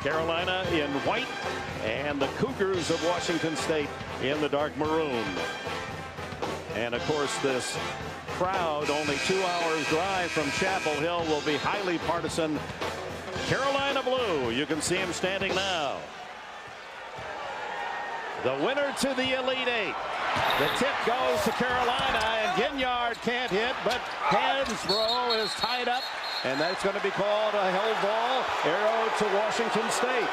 Carolina in white and the Cougars of Washington State in the dark maroon. And of course, this crowd, only 2 hours drive from Chapel Hill, will be highly partisan. Carolina blue. You can see him standing now. The winner to the Elite Eight. The tip goes to Carolina, and Ginyard can't hit, but Hansbrough is tied up, and that's going to be called a held ball. Arrow to Washington State.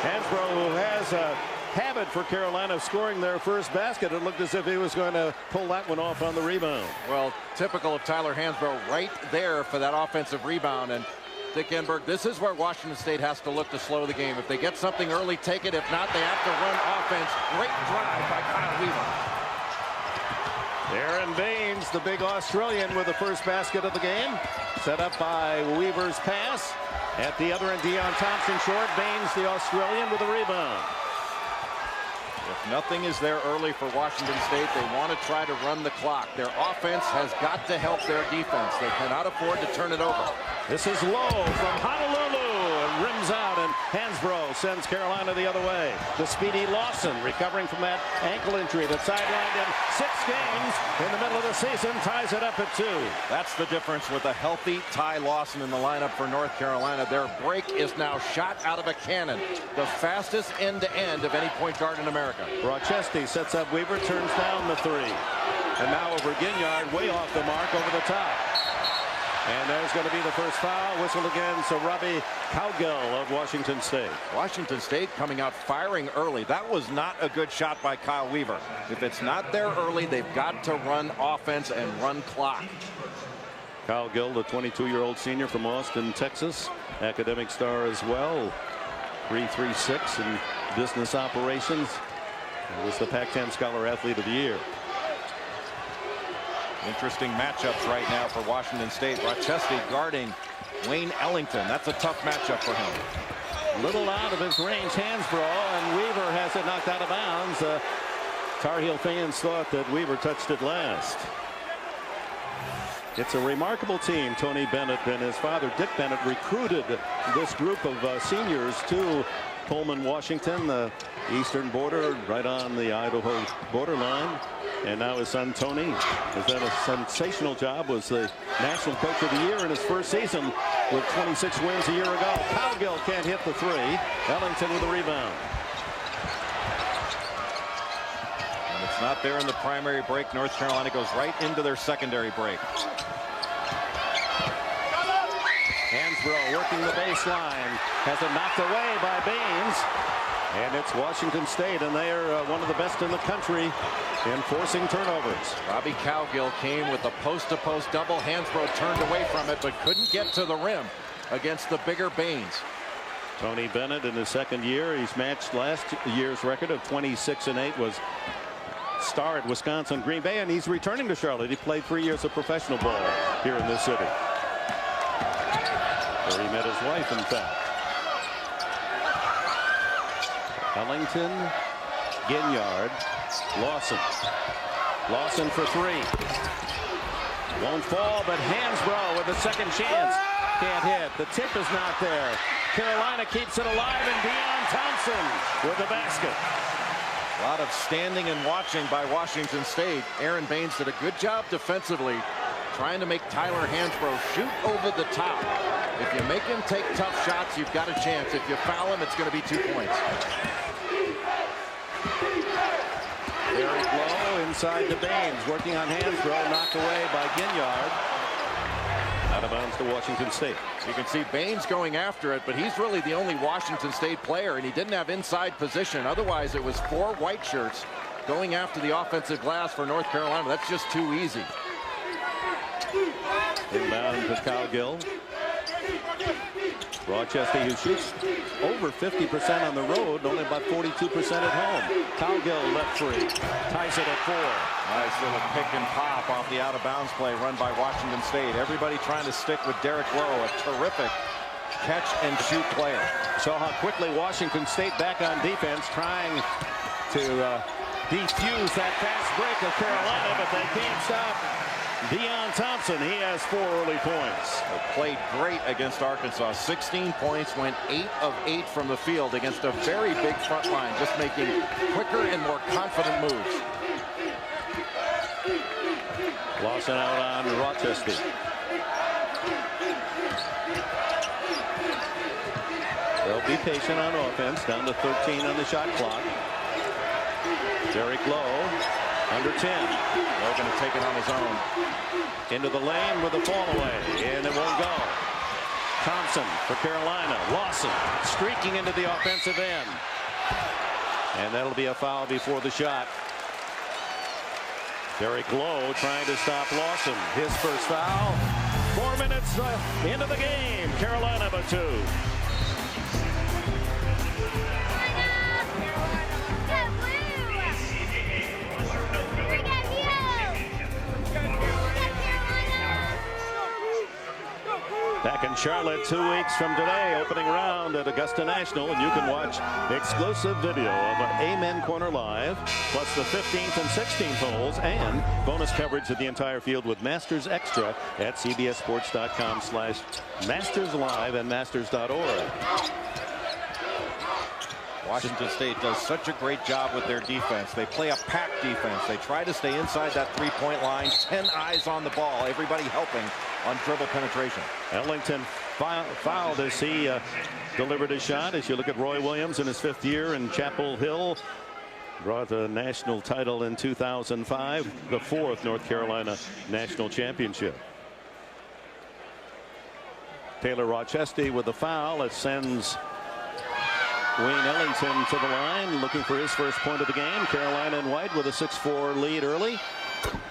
Hansbrough, who has a habit for Carolina of scoring their first basket, it looked as if he was going to pull that one off on the rebound. Well, typical of Tyler Hansbrough, right there for that offensive rebound. And Dick Enberg, this is where Washington State has to look to slow the game. If they get something early, take it. If not, they have to run offense. Great drive by Kyle Weaver. Aaron Baines, the big Australian, with the first basket of the game. Set up by Weaver's pass. At the other end, Deion Thompson short. Baines, the Australian, with a rebound. If nothing is there early for Washington State, they want to try to run the clock. Their offense has got to help their defense. They cannot afford to turn it over. This is low from Honolulu, and rims out, and Hansbrough sends Carolina the other way. The speedy Lawson, recovering from that ankle injury that sidelined him 6 games in the middle of the season, ties it up at 2. That's the difference with a healthy Ty Lawson in the lineup for North Carolina. Their break is now shot out of a cannon, the fastest end-to-end of any point guard in America. Rochester sets up Weaver, turns down the 3. And now over Ginyard, way off the mark, over the top. And there's going to be the first foul. Whistle against Robbie Cowgill of Washington State. Washington State coming out firing early. That was not a good shot by Kyle Weaver. If it's not there early, they've got to run offense and run clock. Cowgill, the 22-year-old senior from Austin, Texas. Academic star as well. 3.36 in business operations. He was the Pac-10 Scholar Athlete of the Year. Interesting matchups right now for Washington State. Rochester guarding Wayne Ellington. That's a tough matchup for him. Little out of his range, Hansbrough, and Weaver has it knocked out of bounds. Tar Heel fans thought that Weaver touched it last. It's a remarkable team. Tony Bennett and his father, Dick Bennett, recruited this group of seniors to Pullman, Washington, the eastern border, right on the Idaho borderline. And now his son Tony has done a sensational job. Was the National Coach of the Year in his first season with 26 wins a year ago. Cowgill can't hit the 3. Ellington with a rebound. And it's not there in the primary break. North Carolina goes right into their secondary break. Hansbrough working the baseline. Has it knocked away by Baines. And it's Washington State, and they are one of the best in the country in forcing turnovers. Robbie Cowgill came with a post-to-post double. Hansbrough turned away from it, but couldn't get to the rim against the bigger Baines. Tony Bennett in his second year. He's matched last year's record of 26-8. Was star at Wisconsin, Green Bay, and he's returning to Charlotte. He played 3 years of professional ball here in this city, where he met his wife, in fact. Ellington, Ginyard, Lawson. Lawson for 3. Won't fall, but Hansbrough with a second chance. Can't hit. The tip is not there. Carolina keeps it alive, and Deion Thompson with the basket. A lot of standing and watching by Washington State. Aaron Baines did a good job defensively, trying to make Tyler Hansbrough shoot over the top. If you make him take tough shots, you've got a chance. If you foul him, it's going to be 2 points. Very low inside to Baines, working on Hansbrough, knocked away by Ginyard. Out of bounds to Washington State. You can see Baines going after it, but he's really the only Washington State player, and he didn't have inside position. Otherwise, it was 4 white shirts going after the offensive glass for North Carolina. That's just too easy. Inbound to Cowgill. Rochester, who shoots over 50% on the road, only about 42% at home. Cowgill left 3. Ties it at 4. Nice little pick and pop off the out-of-bounds play run by Washington State. Everybody trying to stick with Derek Lowe, a terrific catch-and-shoot player. Saw how quickly Washington State back on defense, trying to defuse that fast break of Carolina, but they can't stop Deion Thompson, he has 4 early points. They played great against Arkansas. 16 points, went 8 of 8 from the field against a very big front line, just making quicker and more confident moves. Lawson out on Rochester. They'll be patient on offense. Down to 13 on the shot clock. Derek Lowe, under 10. Lowe going to take it on his own. Into the lane with a fall away, and it won't go. Thompson for Carolina. Lawson streaking into the offensive end. And that'll be a foul before the shot. Derek Lowe trying to stop Lawson. His first foul. 4 minutes into the game. Carolina by 2. Back in Charlotte 2 weeks from today, opening round at Augusta National, and you can watch exclusive video of Amen Corner Live, plus the 15th and 16th holes, and bonus coverage of the entire field with Masters Extra at cbssports.com/masterslive and masters.org. Washington State does such a great job with their defense. They play a packed defense. They try to stay inside that three-point line. 10 eyes on the ball. Everybody helping on dribble penetration. Ellington fouled as he delivered his shot. As you look at Roy Williams in his 5th year in Chapel Hill, brought the national title in 2005, the 4th North Carolina national championship. Taylor Rochester with the foul. It sends Wayne Ellington to the line, looking for his first point of the game. Carolina in white with a 6-4 lead early.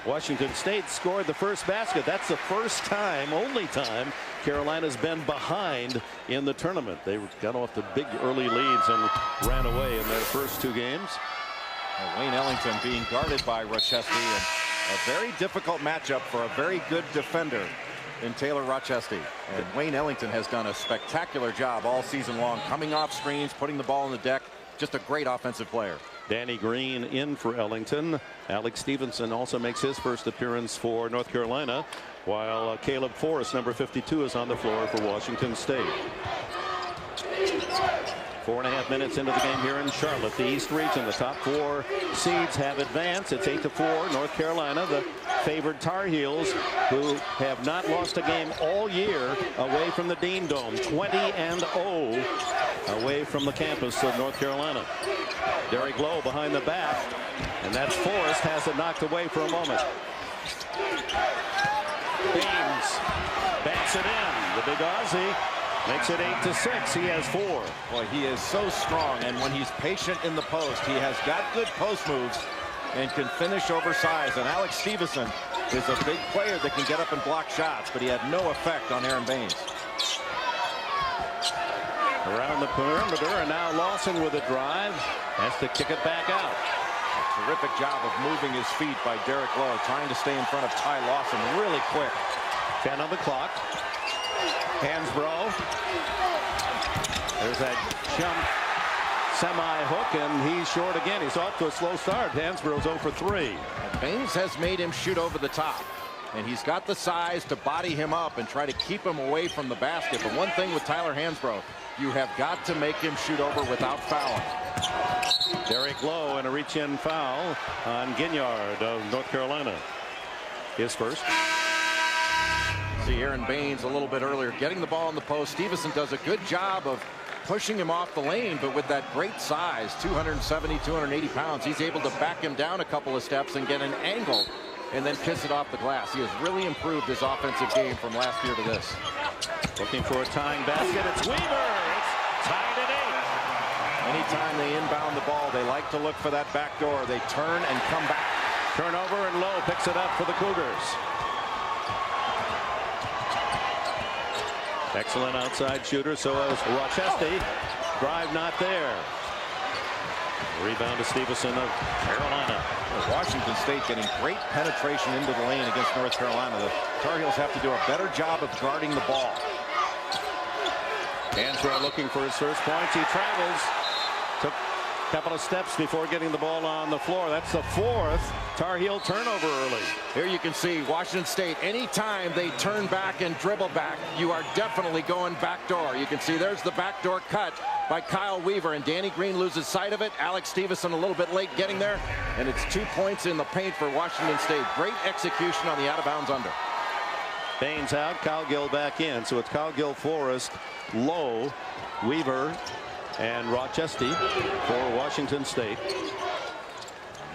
Washington State scored the first basket. That's the first time, only time, Carolina's been behind in the tournament. They got off the big early leads and ran away in their first 2 games. Wayne Ellington being guarded by Rochester, and a very difficult matchup for a very good defender in Taylor Rochester. And Wayne Ellington has done a spectacular job all season long, coming off screens, putting the ball on the deck. Just a great offensive player. Danny Green in for Ellington. Alex Stevenson also makes his first appearance for North Carolina, while Caleb Forrest, number 52, is on the floor for Washington State. 4.5 minutes into the game here in Charlotte, the East region. The top 4 seeds have advanced. It's 8-4. North Carolina, the favored Tar Heels, who have not lost a game all year away from the Dean Dome. 20-0 away from the campus of North Carolina. Derek Lowe behind the back, and that's Forrest, has it knocked away for a moment. Beams banks it in. The big Aussie makes it 8-6. He has 4. Boy, he is so strong, and when he's patient in the post, he has got good post moves and can finish oversized. And Alex Stevenson is a big player that can get up and block shots, but he had no effect on Aaron Baines. Around the perimeter, and now Lawson with a drive, has to kick it back out. A terrific job of moving his feet by Derek Lowe, trying to stay in front of Ty Lawson really quick. 10 on the clock. Hansbrough. There's that jump semi-hook, and he's short again. He's off to a slow start. Hansborough's 0 for 3. And Baines has made him shoot over the top, and he's got the size to body him up and try to keep him away from the basket. But one thing with Tyler Hansbrough, you have got to make him shoot over without fouling. Derek Lowe and a reach-in foul on Ginyard of North Carolina. His first. See Aaron Baines a little bit earlier getting the ball in the post. Stevenson does a good job of pushing him off the lane, but with that great size, 270, 280 pounds, he's able to back him down a couple of steps and get an angle and then kiss it off the glass. He has really improved his offensive game from last year to this. Looking for a tying basket. It's Weaver. It's tied at 8. Anytime they inbound the ball, they like to look for that back door. They turn and come back. Turnover, and Lowe picks it up for the Cougars. Excellent outside shooter, so is Rochester. Drive not there. Rebound to Stevenson of Carolina. Washington State getting great penetration into the lane against North Carolina. The Tar Heels have to do a better job of guarding the ball. Hansbrough looking for his first points. He travels to Couple of steps before getting the ball on the floor. That's the fourth Tar Heel turnover early. Here you can see Washington State, anytime they turn back and dribble back, you are definitely going backdoor. You can see there's the backdoor cut by Kyle Weaver, and Danny Green loses sight of it. Alex Stevenson a little bit late getting there, and it's 2 points in the paint for Washington State. Great execution on the out-of-bounds under. Baines out, Cowgill back in. So it's Cowgill, Forrest, Lowe, Weaver, and Rochester for Washington State.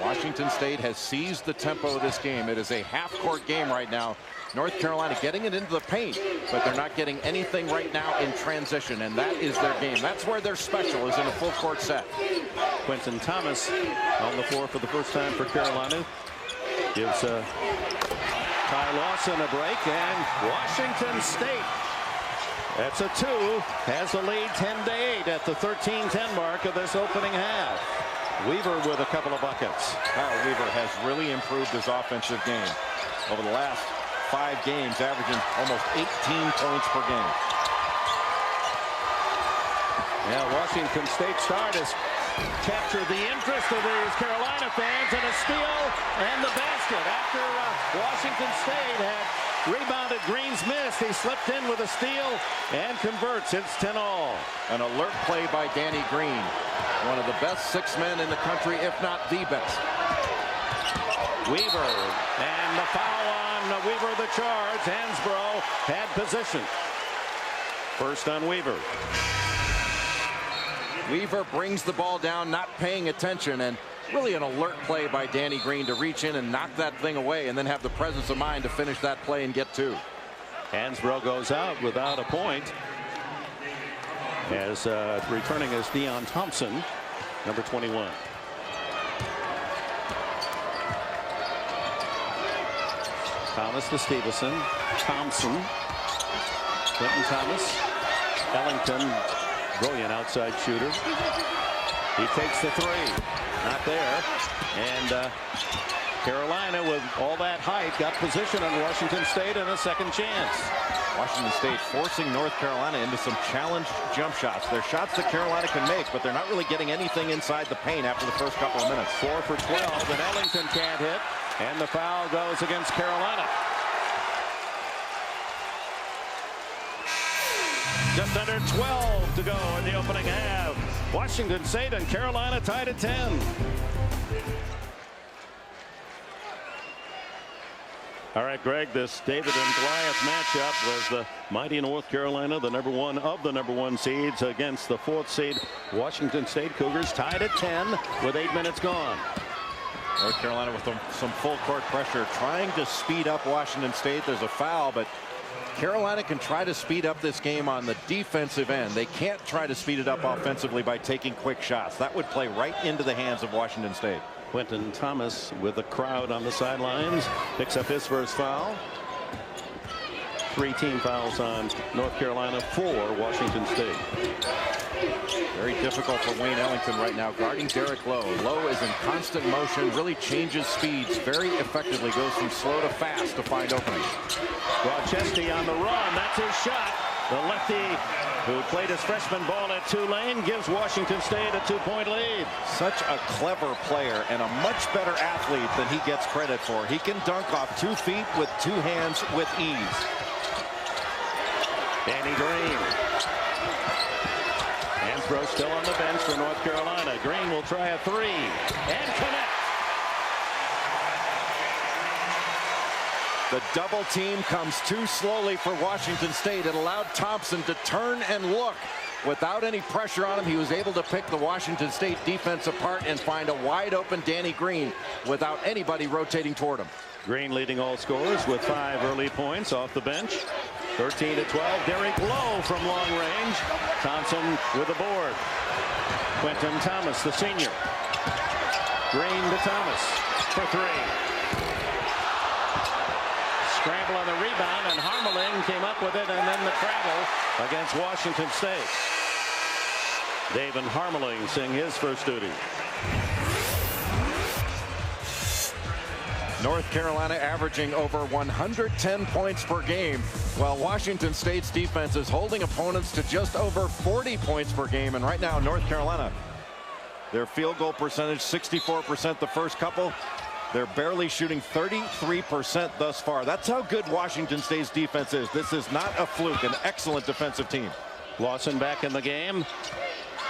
Washington State has seized the tempo of this game. It is a half-court game right now. North Carolina getting it into the paint, but they're not getting anything right now in transition, and that is their game. That's where they're special, is in a full-court set. Quentin Thomas on the floor for the first time for Carolina. Gives Ty Lawson a break, and Washington State, that's a 2, has the lead 10-8 at the 13-10 mark of this opening half. Weaver with a couple of buckets. Kyle Weaver has really improved his offensive game over the last 5 games, averaging almost 18 points per game. Yeah, Washington State start has captured the interest of these Carolina fans, and a steal and the basket. After Washington State had rebounded Green's miss, he slipped in with a steal and converts. It's 10-all. An alert play by Danny Green, one of the best 6 men in the country, if not the best. Weaver, and the foul on Weaver, the charge. Hansbrough had position. First on Weaver. Weaver brings the ball down, not paying attention, and really an alert play by Danny Green to reach in and knock that thing away, and then have the presence of mind to finish that play and get 2. Hansbrough goes out without a point, as returning is Deion Thompson, number 21. Thomas to Stevenson. Thompson. Quentin Thomas. Ellington. Brilliant outside shooter. He takes the 3. Not there. And Carolina, with all that height, got position on Washington State and a second chance. Washington State forcing North Carolina into some challenged jump shots. They're shots that Carolina can make, but they're not really getting anything inside the paint after the first couple of minutes. 4 for 12, and Ellington can't hit, and the foul goes against Carolina. Just under 12 to go in the opening half. Washington State and Carolina tied at 10. All right, Greg, this David and Goliath matchup was the mighty North Carolina, the number 1 of the number 1 seeds, against the 4th seed Washington State Cougars, tied at 10 with 8 minutes gone. North Carolina with some full court pressure, trying to speed up Washington State. There's a foul, but Carolina can try to speed up this game on the defensive end. They can't try to speed it up offensively by taking quick shots. That would play right into the hands of Washington State. Quentin Thomas, with the crowd on the sidelines, picks up his first foul. 3 team fouls on North Carolina for Washington State. Very difficult for Wayne Ellington right now, guarding Derek Lowe. Lowe is in constant motion, really changes speeds very effectively, goes from slow to fast to find openings. Rochester on the run. That's his shot. The lefty, who played his freshman ball at Tulane, gives Washington State a 2-point lead. Such a clever player and a much better athlete than he gets credit for. He can dunk off 2 feet with 2 hands with ease. Danny Green. Hansbrough still on the bench for North Carolina. Green will try a 3 and connect. The double team comes too slowly for Washington State. It allowed Thompson to turn and look. Without any pressure on him, he was able to pick the Washington State defense apart and find a wide open Danny Green without anybody rotating toward him. Green leading all scorers with 5 early points off the bench. 13 to 12. Derek Lowe from long range. Thompson with the board. Quentin Thomas, the senior. Green to Thomas for 3. Scramble on the rebound, and Harmeling came up with it, and then the travel against Washington State. David Harmeling seeing his first duty. North Carolina averaging over 110 points per game, while Washington State's defense is holding opponents to just over 40 points per game. And right now, North Carolina Their field goal percentage 64% the first couple. They're barely shooting 33% thus far. That's how good Washington State's defense is. This is not a fluke. An excellent defensive team. Lawson back in the game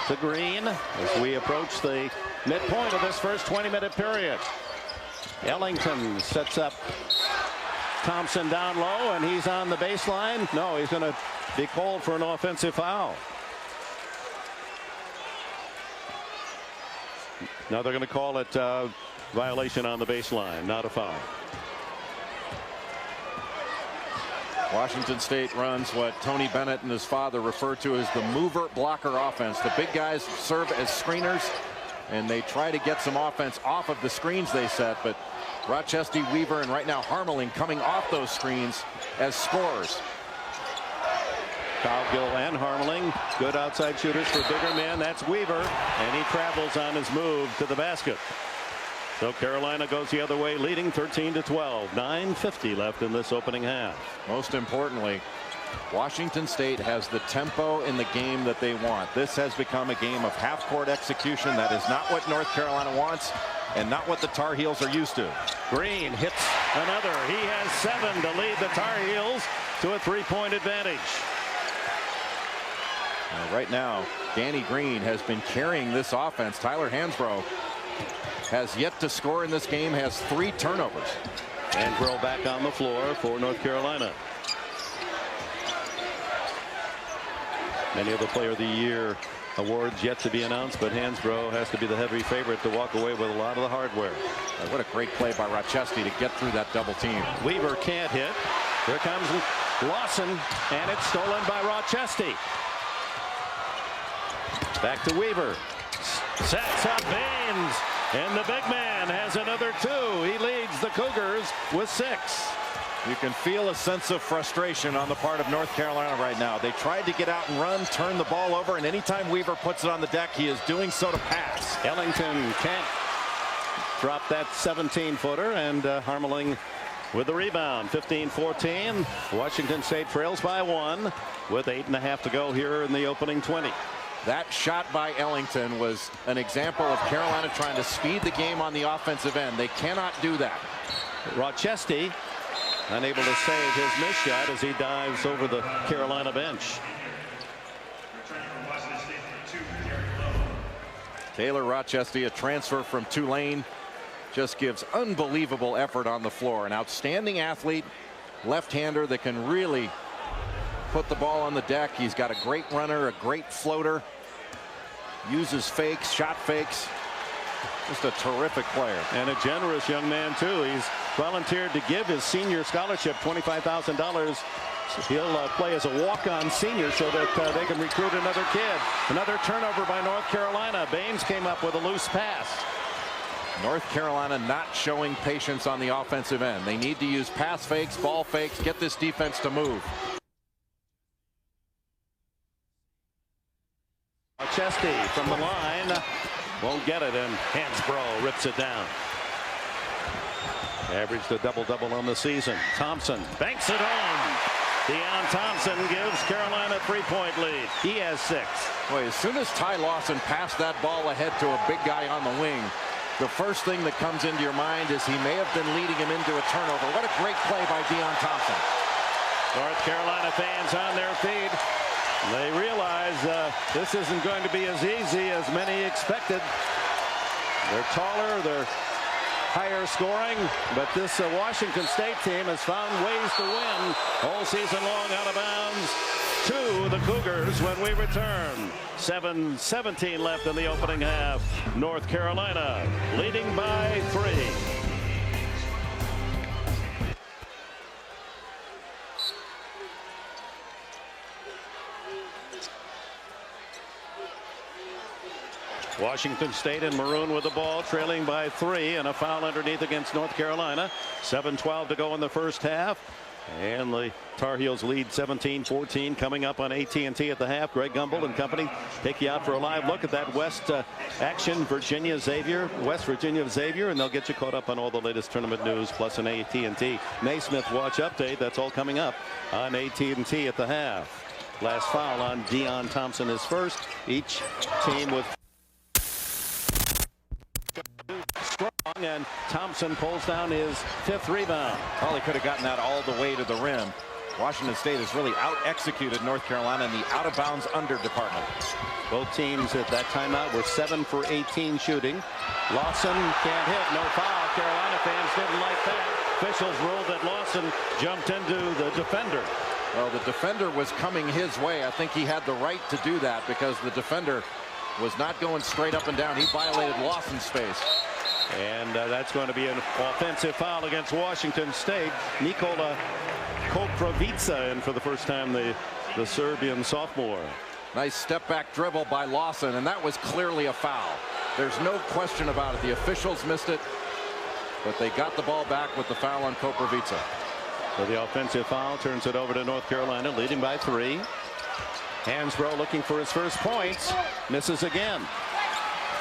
to Green as we approach the midpoint of this first 20-minute period. Ellington sets up Thompson down low, and he's on the baseline. No, he's going to be called for an offensive foul. Now they're going to call it violation on the baseline, not a foul. Washington State runs what Tony Bennett and his father refer to as the mover blocker offense. The big guys serve as screeners, and they try to get some offense off of the screens they set. But Rochester, Weaver, and right now Harmeling coming off those screens as scorers. Cowgill and Harmeling, good outside shooters for bigger men. That's Weaver, and he travels on his move to the basket. So Carolina goes the other way, leading 13-12. 9:50 left in this opening half. Most importantly, Washington State has the tempo in the game that they want. This has become a game of half-court execution. That is not what North Carolina wants and not what the Tar Heels are used to. Green hits another. He has 7 to lead the Tar Heels to a 3-point advantage. Right now, Danny Green has been carrying this offense. Tyler Hansbrough has yet to score in this game, has 3 turnovers. Hansbrough back on the floor for North Carolina. Many of the Player of the Year awards yet to be announced, but Hansbrough has to be the heavy favorite to walk away with a lot of the hardware. What a great play by Rochester to get through that double team. Weaver can't hit. Here comes Lawson, and it's stolen by Rochester. Back to Weaver. Sets up Baines, and the big man has another 2. He leads the Cougars with 6. You can feel a sense of frustration on the part of North Carolina right now. They tried to get out and run, turn the ball over, and anytime Weaver puts it on the deck, he is doing so to pass. Ellington can't drop that 17-footer, and Harmeling with the rebound. 15-14. Washington State trails by 1 with 8.5 to go here in the opening 20. That shot by Ellington was an example of Carolina trying to speed the game on the offensive end. They cannot do that. Rochester unable to save his missed shot as he dives over the Carolina bench. Taylor Rochester, a transfer from Tulane, just gives unbelievable effort on the floor. An outstanding athlete, left-hander that can really put the ball on the deck. He's got a great runner, a great floater, uses fakes, shot fakes. Just a terrific player. And a generous young man, too. He's volunteered to give his senior scholarship $25,000. He'll play as a walk-on senior so that they can recruit another kid. Another turnover by North Carolina. Baines came up with a loose pass. North Carolina not showing patience on the offensive end. They need to use pass fakes, ball fakes, get this defense to move. Chesty from the line won't get it, and Hansbrough rips it down. Averaged a double-double on the season. Thompson banks it home. Deion Thompson gives Carolina a 3-point lead. He has 6. Boy, as soon as Ty Lawson passed that ball ahead to a big guy on the wing, the first thing that comes into your mind is he may have been leading him into a turnover. What a great play by Deion Thompson. North Carolina fans on their feet. They realize this isn't going to be as easy as many expected. They're taller, they're higher scoring, but this Washington State team has found ways to win all season long. Out of bounds to the Cougars when we return. 7:17 left in the opening half. North Carolina leading by 3. Washington State in maroon with the ball, trailing by 3, and a foul underneath against North Carolina. 7:12 to go in the first half, and the Tar Heels lead 17-14 coming up on AT&T at the half. Greg Gumbel and company take you out for a live look at that West action. West Virginia Xavier, and they'll get you caught up on all the latest tournament news plus an AT&T Naismith watch update. That's all coming up on AT&T at the half. Last foul on Deion Thompson is first. Each team with and Thompson pulls down his 5th rebound. Well, he could have gotten that all the way to the rim. Washington State has really out-executed North Carolina in the out-of-bounds under department. Both teams at that timeout were 7 for 18 shooting. Lawson can't hit, no foul. Carolina fans didn't like that. Officials ruled that Lawson jumped into the defender. Well, the defender was coming his way. I think he had the right to do that because the defender was not going straight up and down. He violated Lawson's space. And that's going to be an offensive foul against Washington State. Nikola Koprivica in for the first time, the Serbian sophomore. Nice step back dribble by Lawson, and that was clearly a foul. There's no question about it. The officials missed it, but they got the ball back with the foul on Koprivica. So the offensive foul turns it over to North Carolina, leading by 3. Hansbrough looking for his first points, misses again.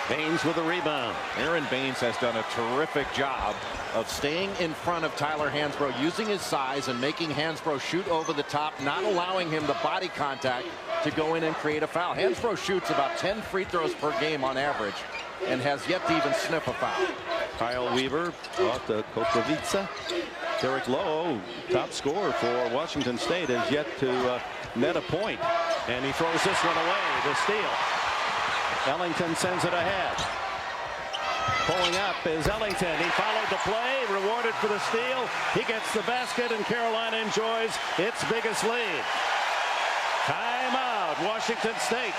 Baines with a rebound. Aaron Baines has done a terrific job of staying in front of Tyler Hansbrough, using his size and making Hansbrough shoot over the top, not allowing him the body contact to go in and create a foul. Hansbrough shoots about 10 free throws per game on average and has yet to even sniff a foul. Kyle Weaver off to Koprivica. Derek Lowe, top scorer for Washington State, has yet to net a point. And he throws this one away, the steal. Ellington sends it ahead. Pulling up is Ellington. He followed the play, rewarded for the steal. He gets the basket, and Carolina enjoys its biggest lead. Timeout, Washington State.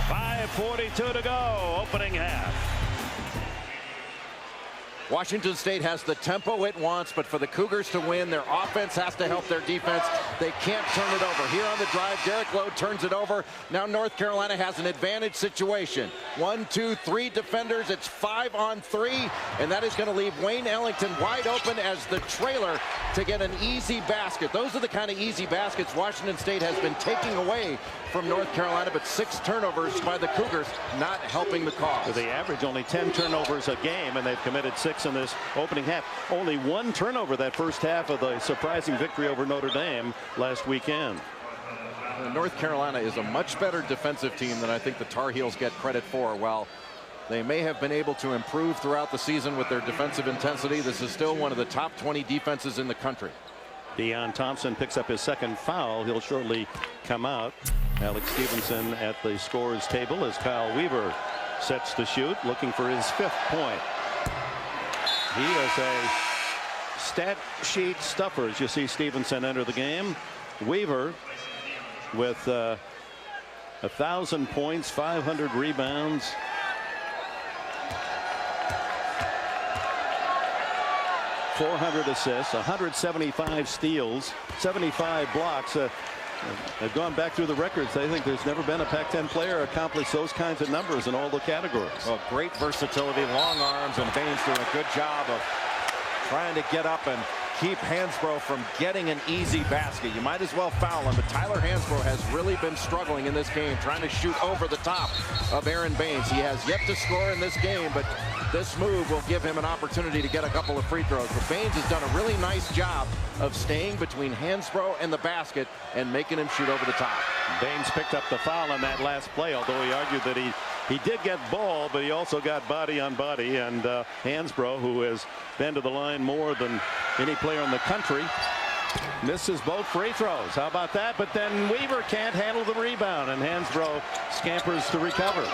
5:42 to go, opening half. Washington State has the tempo it wants, but for the Cougars to win, their offense has to help their defense. They can't turn it over. Here on the drive, Derek Lowe turns it over. Now North Carolina has an advantage situation. 1, 2, 3 defenders. It's 5 on 3, and that is going to leave Wayne Ellington wide open as the trailer to get an easy basket. Those are the kind of easy baskets Washington State has been taking away from North Carolina, but 6 turnovers by the Cougars not helping the cause. They average only 10 turnovers a game, and they've committed 6 in this opening half. Only 1 turnover that first half of the surprising victory over Notre Dame last weekend. North Carolina is a much better defensive team than I think the Tar Heels get credit for. While they may have been able to improve throughout the season with their defensive intensity, this is still one of the top 20 defenses in the country. Deion Thompson picks up his 2nd foul. He'll shortly come out. Alex Stevenson at the scorer's table as Kyle Weaver sets to shoot, looking for his 5th point. He is a stat sheet stuffer as you see Stevenson enter the game. Weaver with 1,000 points, 500 rebounds. .400 assists, 175 steals, 75 blocks. They've gone back through the records. I think there's never been a Pac-10 player accomplish those kinds of numbers in all the categories. Well, great versatility, long arms, and Baines doing a good job of trying to get up and keep Hansbrough from getting an easy basket. You might as well foul him, but Tyler Hansbrough has really been struggling in this game, trying to shoot over the top of Aaron Baines. He has yet to score in this game, but this move will give him an opportunity to get a couple of free throws. But Baines has done a really nice job of staying between Hansbrough and the basket and making him shoot over the top. Baines picked up the foul on that last play, although he argued that he did get ball, but he also got body on body. And Hansbrough, who has been to the line more than any player in the country, misses both free throws. How about that? But then Weaver can't handle the rebound, and Hansbrough scampers to recover.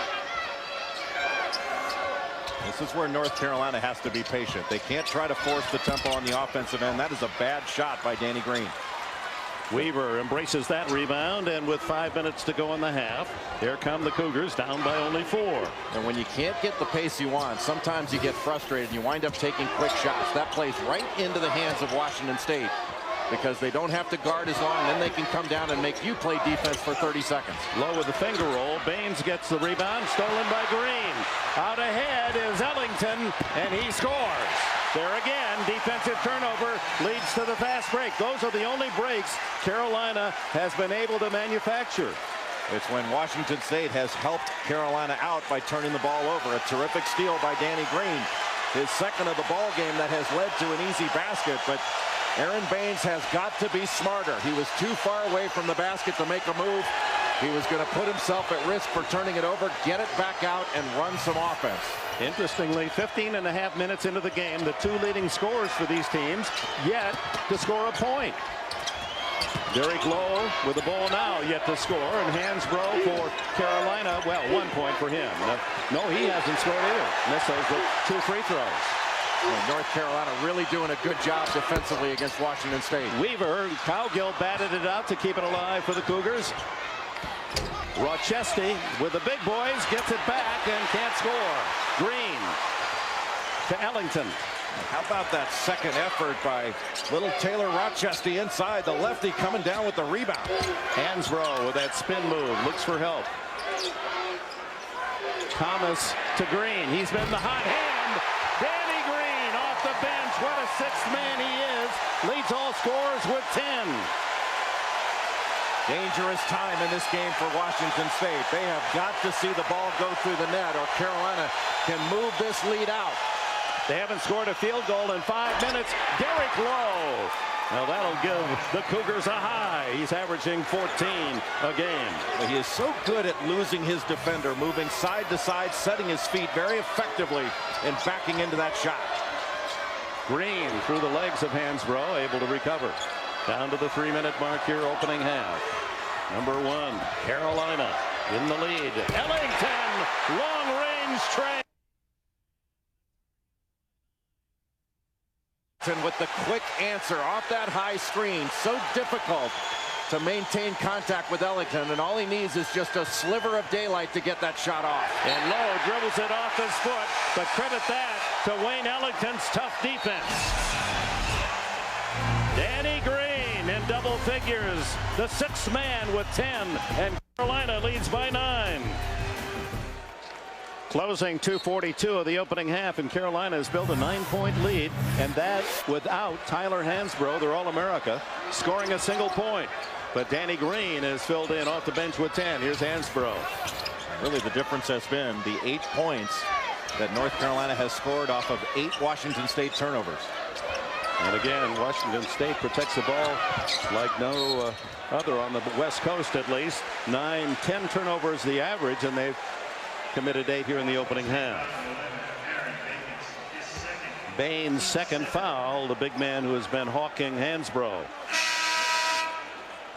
This is where North Carolina has to be patient. They can't try to force the tempo on the offensive end. That is a bad shot by Danny Green. Weaver embraces that rebound, and with 5 minutes to go in the half, here come the Cougars down by only 4. And when you can't get the pace you want, sometimes you get frustrated and you wind up taking quick shots. That plays right into the hands of Washington State because they don't have to guard as long, and then they can come down and make you play defense for 30 seconds. Low with the finger roll. Baines gets the rebound, stolen by Green. Out ahead is Ellington, and he scores. There again, defensive turnover leads to the fast break. Those are the only breaks Carolina has been able to manufacture. It's when Washington State has helped Carolina out by turning the ball over. A terrific steal by Danny Green. His 2nd of the ball game that has led to an easy basket, but Aaron Baines has got to be smarter. He was too far away from the basket to make a move. He was going to put himself at risk for turning it over, get it back out, and run some offense. Interestingly, 15.5 minutes into the game, the two leading scorers for these teams yet to score a point. Derek Lowe with the ball now, yet to score, and Hansbrough for Carolina. Well, 1 point for him. No, he hasn't scored either. Misses the 2 free throws. Well, North Carolina really doing a good job defensively against Washington State. Weaver, Cowgill batted it out to keep it alive for the Cougars. Rochester with the big boys gets it back and can't score. Green to Ellington. How about that second effort by little Taylor Rochester inside, the lefty coming down with the rebound. Hansbrough with that spin move, looks for help. Thomas to Green. He's been the hot hand. Danny Green off the bench. What a sixth man he is. Leads all scorers with 10. Dangerous time in this game for Washington State. They have got to see the ball go through the net, or Carolina can move this lead out. They haven't scored a field goal in 5 minutes. Derek Lowe. Now that'll give the Cougars a high. He's averaging 14 a game. He is so good at losing his defender, moving side to side, setting his feet very effectively and backing into that shot. Green through the legs of Hansbrough, able to recover. Down to the 3-minute mark here, opening half. Number 1, Carolina in the lead. Ellington, long-range tray. With the quick answer off that high screen. So difficult to maintain contact with Ellington, and all he needs is just a sliver of daylight to get that shot off. And Lowe dribbles it off his foot, but credit that to Wayne Ellington's tough defense. Danny Green in double figures, the sixth man with 10, and Carolina leads by 9. Closing 2:42 of the opening half, and Carolina has built a 9-point lead, and that without Tyler Hansbrough, their All-America, scoring a single point. But Danny Green is filled in off the bench with 10. Here's Hansbrough. Really, the difference has been the 8 points that North Carolina has scored off of 8 Washington State turnovers. And again, Washington State protects the ball like no other on the West Coast, at least. 9-10 turnovers the average, and they've committed 8 here in the opening half. Bain's second foul, the big man who has been hawking Hansbrough.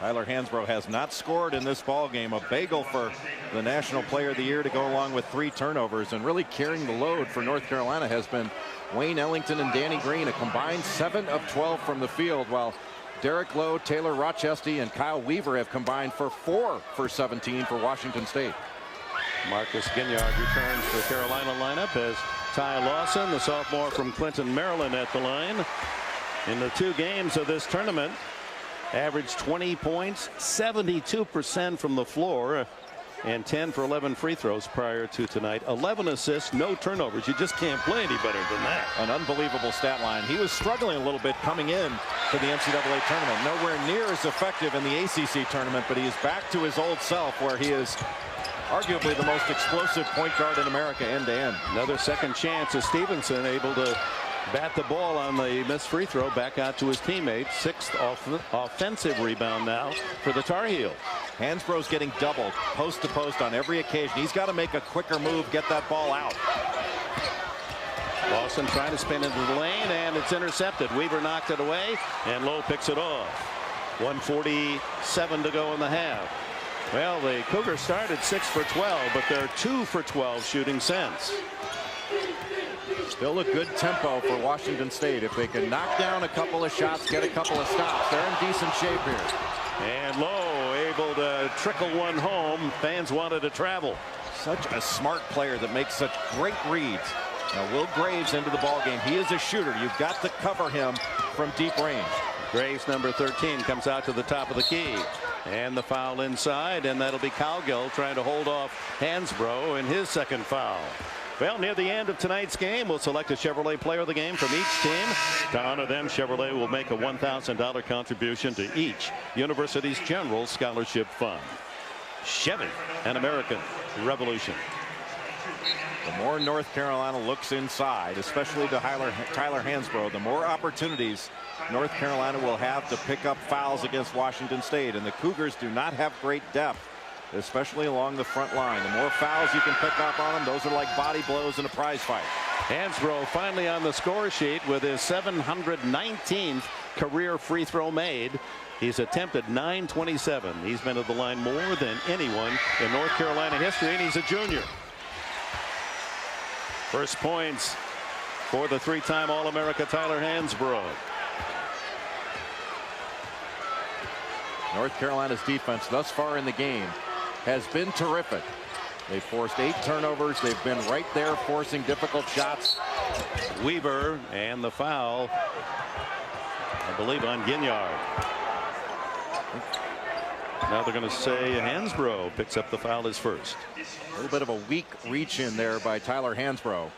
Tyler Hansbrough has not scored in this ball game. A bagel for the National Player of the Year to go along with 3 turnovers, and really carrying the load for North Carolina has been Wayne Ellington and Danny Green, a combined 7 of 12 from the field, while Derek Lowe, Taylor Rochester, and Kyle Weaver have combined for 4 for 17 for Washington State. Marcus Ginyard returns to the Carolina lineup as Ty Lawson, the sophomore from Clinton, Maryland, at the line. In the 2 games of this tournament, averaged 20 points, 72% from the floor, and 10 for 11 free throws prior to tonight. 11 assists, no turnovers. You just can't play any better than that. An unbelievable stat line. He was struggling a little bit coming in to the NCAA tournament. Nowhere near as effective in the ACC tournament, but he is back to his old self, where he is arguably the most explosive point guard in America end to end. Another second chance as Stevenson able to bat the ball on the missed free throw back out to his teammate. 6th offensive rebound now for the Tar Heels. Hansbrough's getting doubled post to post on every occasion. He's got to make a quicker move, get that ball out. Lawson trying to spin into the lane, and it's intercepted. Weaver knocked it away, and Lowe picks it off. 1:47 to go in the half. Well, the Cougars started 6 for 12, but they're 2 for 12 shooting since. Still a good tempo for Washington State. If they can knock down a couple of shots, get a couple of stops, they're in decent shape here. And Lowe able to trickle one home. Fans wanted to travel. Such a smart player that makes such great reads. Now Will Graves into the ballgame. He is a shooter. You've got to cover him from deep range. Graves, number 13, comes out to the top of the key. And the foul inside, and that'll be Cowgill trying to hold off Hansbrough in his second foul. Well, near the end of tonight's game, we'll select a Chevrolet player of the game from each team. To honor them, Chevrolet will make a $1,000 contribution to each university's general scholarship fund. Chevy, an American revolution. The more North Carolina looks inside, especially to Tyler Hansbrough, the more opportunities North Carolina will have to pick up fouls against Washington State. And the Cougars do not have great depth especially along the front line. The more fouls you can pick up on them, those are like body blows in a prize fight. Hansbrough finally on the score sheet with his 719th career free throw made. He's attempted 927. He's been to the line more than anyone in North Carolina history, and he's a junior. First points for the three-time All-America Tyler Hansbrough. North Carolina's defense thus far in the game has been terrific. They've forced 8 turnovers. They've been right there forcing difficult shots. Weaver and the foul, I believe, on Ginyard. Now they're going to say Hansbrough picks up the foul, his first. A little bit of a weak reach in there by Tyler Hansbrough.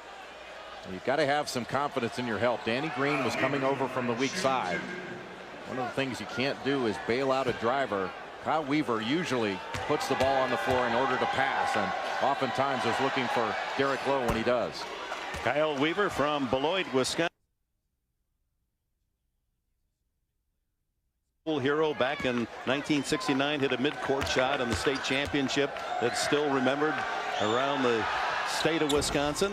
You've got to have some confidence in your help. Danny Green was coming over from the weak side. One of the things you can't do is bail out a driver. Kyle Weaver usually puts the ball on the floor in order to pass, and oftentimes is looking for Derek Lowe when he does. Kyle Weaver from Beloit, Wisconsin. Hero back in 1969, hit a mid-court shot in the state championship that's still remembered around the state of Wisconsin.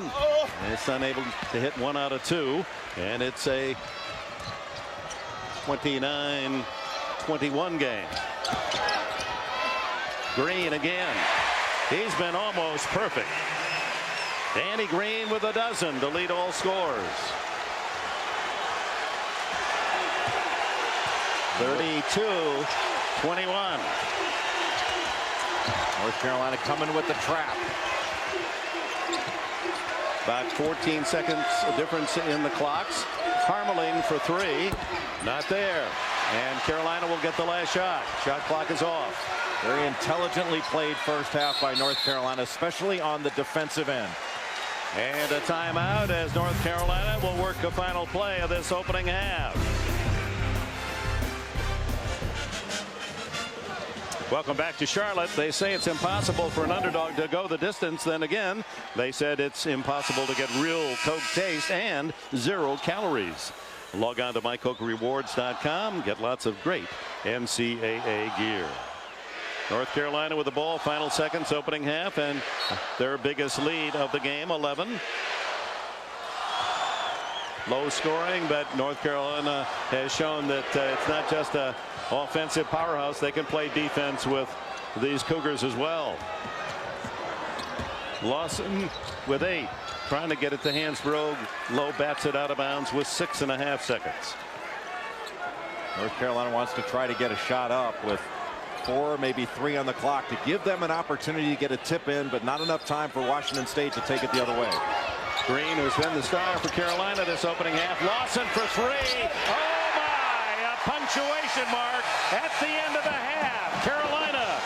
And it's unable to hit 1 out of 2, and it's a 29-21 game. Green again. He's been almost perfect. Danny Green with a dozen to lead all scores. 32-21. North Carolina coming with the trap. About 14 seconds difference in the clocks. Harmeling for 3. Not there. And Carolina will get the last shot. Shot clock is off. Very intelligently played first half by North Carolina, especially on the defensive end. And a timeout as North Carolina will work the final play of this opening half. Welcome back to Charlotte. They say it's impossible for an underdog to go the distance. Then again, they said it's impossible to get real Coke taste and 0 calories. Log on to mycokerewards.com. Get lots of great NCAA gear. North Carolina with the ball, final seconds, opening half, and their biggest lead of the game, 11. Low scoring, but North Carolina has shown that it's not just a offensive powerhouse. They can play defense with these Cougars as well. Lawson with 8, trying to get it to Hansbrough. Low bats it out of bounds with 6.5 seconds. North Carolina wants to try to get a shot up with 4, maybe 3 on the clock to give them an opportunity to get a tip in, but not enough time for Washington State to take it the other way. Green, who's been the star for Carolina this opening half. Lawson for 3. Oh my! A punctuation mark at the end of the half. Carolina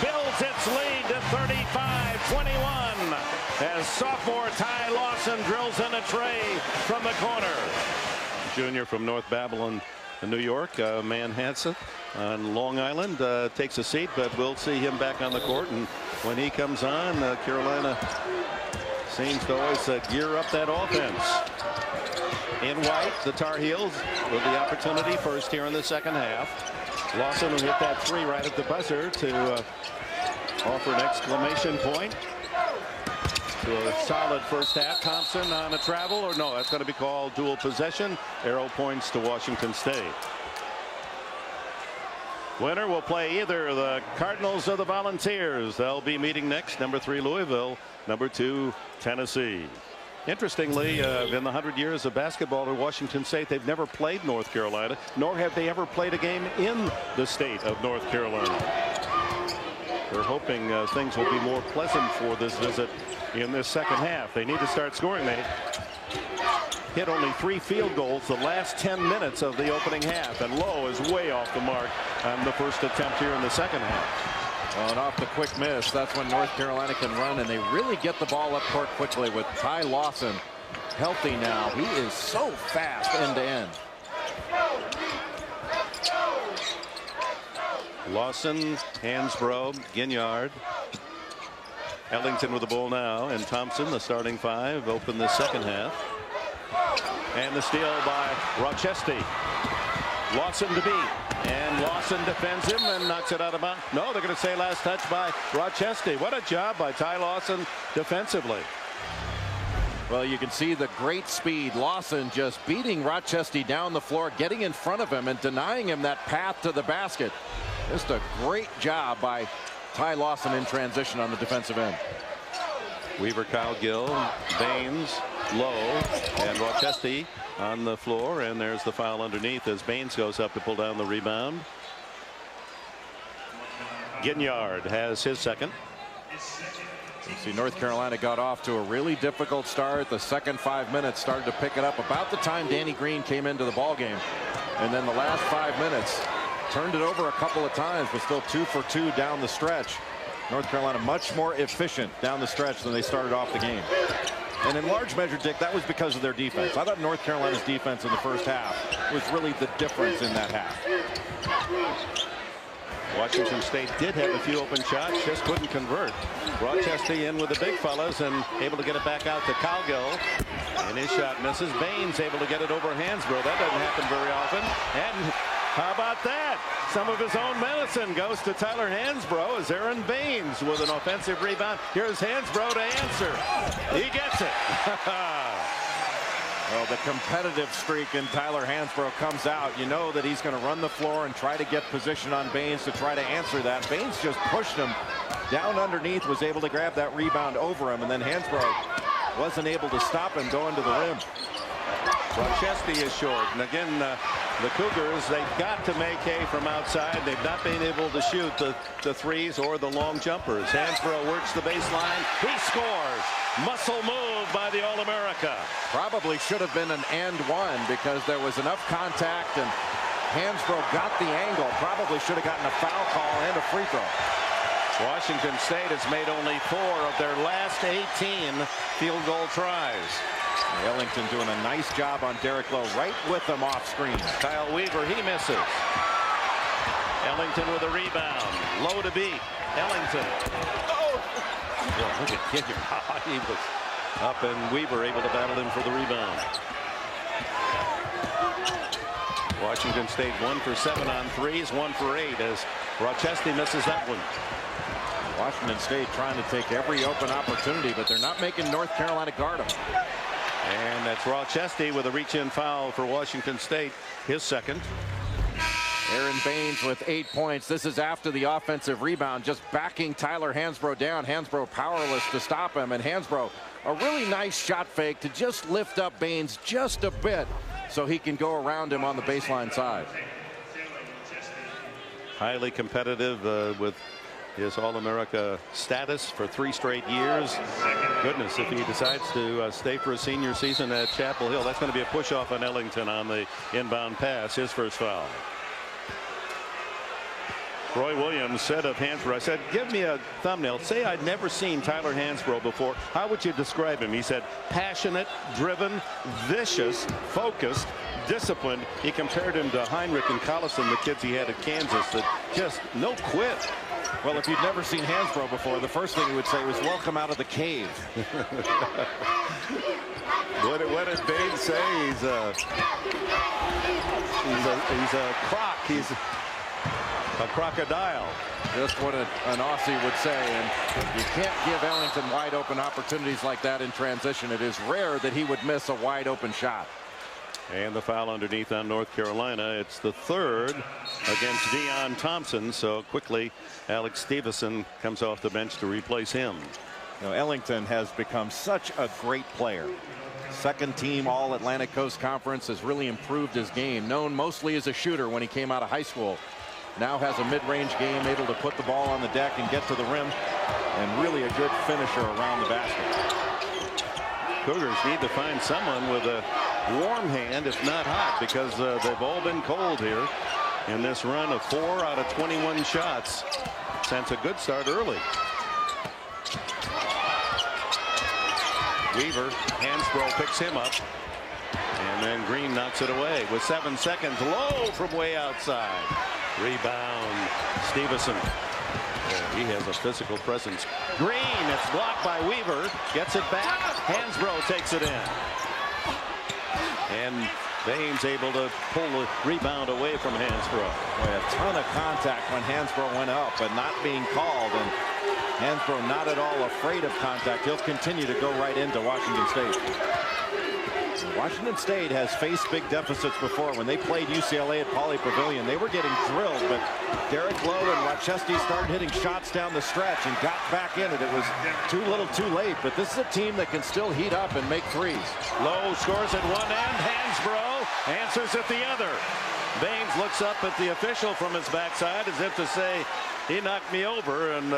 builds its lead to 35-21 as sophomore Ty Lawson drills in a tray from the corner. Junior from North Babylon, New York, Manhasset on Long Island, takes a seat, but we'll see him back on the court, and when he comes on, Carolina seems to always gear up that offense. In white, the Tar Heels with the opportunity first here in the second half. Lawson will hit that 3 right at the buzzer to offer an exclamation point to a solid first half. Thompson on a travel, or no, that's going to be called dual possession. Arrow points to Washington State. Winner will play either the Cardinals or the Volunteers. They'll be meeting next. Number 3 Louisville, number 2 Tennessee. Interestingly, in the 100 years of basketball at Washington State, they've never played North Carolina, nor have they ever played a game in the state of North Carolina. They're hoping things will be more pleasant for this visit in this second half. They need to start scoring. They hit only 3 field goals the last 10 minutes of the opening half, and Lowe is way off the mark on the first attempt here in the second half. Well, and off the quick miss, that's when North Carolina can run, and they really get the ball up court quickly with Ty Lawson healthy now. He is so fast end to end. Lawson, Hansbrough, Ginyard. Ellington with the ball now, and Thompson, the starting 5, open the second half. And the steal by Rochester. Lawson to beat, And Lawson defends him and knocks it out of bounds. No, they're going to say last touch by Rochester. What a job by Ty Lawson defensively. Well, you can see the great speed. Lawson just beating Rochester down the floor, getting in front of him and denying him that path to the basket. Just a great job by Ty Lawson in transition on the defensive end. Weaver, Kyle Gill, Baines, Lowe, and Rochester on the floor. And there's the foul underneath as Baines goes up to pull down the rebound. Ginyard has his second. You see North Carolina got off to a really difficult start. The second 5 minutes started to pick it up about the time Danny Green came into the ball game. And then the last 5 minutes turned it over a couple of times, but still 2 for 2 down the stretch. North Carolina much more efficient down the stretch than they started off the game. And in large measure, Dick, that was because of their defense. I thought North Carolina's defense in the first half was really the difference in that half. Washington State did have a few open shots, just couldn't convert. Rochester in with the big fellas and able to get it back out to Calgill. And his shot misses. Baines able to get it over Hansbrough. That doesn't happen very often. And how about that? Some of his own medicine goes to Tyler Hansbrough as Aaron Baines with an offensive rebound. Here's Hansbrough to answer. He gets it. Well, the competitive streak in Tyler Hansbrough comes out. You know that he's going to run the floor and try to get position on Baines to try to answer that. Baines just pushed him down underneath, was able to grab that rebound over him, and then Hansbrough wasn't able to stop him going to the rim. Rochester is short, and again the Cougars, they've got to make hay from outside. They've not been able to shoot the threes or the long jumpers. Hansbrough works the baseline. He scores. Muscle move by the All-America. Probably should have been an and one because there was enough contact and Hansbrough got the angle. Probably should have gotten a foul call and a free throw. Washington State has made only 4 of their last 18 field goal tries. Ellington doing a nice job on Derek Lowe, right with him off screen. Kyle Weaver, he misses. Ellington with a rebound. Low to beat. Ellington. Oh! Yeah, look at Ginyard. He was up, and Weaver able to battle him for the rebound. Washington State 1 for 7 on threes, 1 for 8 as Rochester misses that one. Washington State trying to take every open opportunity, but they're not making North Carolina guard them. And that's Rochester with a reach-in foul for Washington State, his second. Aaron Baines with 8 points. This is after the offensive rebound, just backing Tyler Hansbrough down. Hansbrough powerless to stop him, and Hansbrough a really nice shot fake to just lift up Baines just a bit so he can go around him on the baseline side. Highly competitive with his All-America status for 3 straight years. Goodness, if he decides to stay for a senior season at Chapel Hill, that's going to be a push-off on Ellington on the inbound pass, his first foul. Roy Williams said of Hansbrough, I said, give me a thumbnail. Say I'd never seen Tyler Hansbrough before. How would you describe him? He said, passionate, driven, vicious, focused, disciplined. He compared him to Heinrich and Collison, the kids he had at Kansas, that just no quit. Well, if you'd never seen Hansbrough before, the first thing he would say was, welcome out of the cave. What did Baines say? He's a croc. He's a crocodile. Just what an Aussie would say. And you can't give Ellington wide open opportunities like that in transition. It is rare that he would miss a wide open shot. And the foul underneath on North Carolina. It's the 3rd against Deion Thompson. So quickly, Alex Stevenson comes off the bench to replace him. You know, Ellington has become such a great player. Second team All Atlantic Coast Conference, has really improved his game. Known mostly as a shooter when he came out of high school. Now has a mid-range game, able to put the ball on the deck and get to the rim. And really a good finisher around the basket. Cougars need to find someone with a warm hand, if not hot, because they've all been cold here in this run of 4 out of 21 shots since a good start early. Weaver, Hansbrough picks him up, and then Green knocks it away with 7 seconds. Low from way outside. Rebound, Stevenson. Yeah, he has a physical presence. Green, it's blocked by Weaver, gets it back. Hansbrough takes it in. And Baines able to pull the rebound away from Hansbrough. Boy, a ton of contact when Hansbrough went up, but not being called. And Hansbrough not at all afraid of contact. He'll continue to go right into Washington State. Washington State has faced big deficits before. When they played UCLA at Pauley Pavilion, they were getting drilled, but Derek Lowe and Rochestie started hitting shots down the stretch and got back in it. It was too little too late, but this is a team that can still heat up and make threes. Lowe scores at one end. Hansbrough answers at the other. Baines looks up at the official from his backside as if to say, he knocked me over, and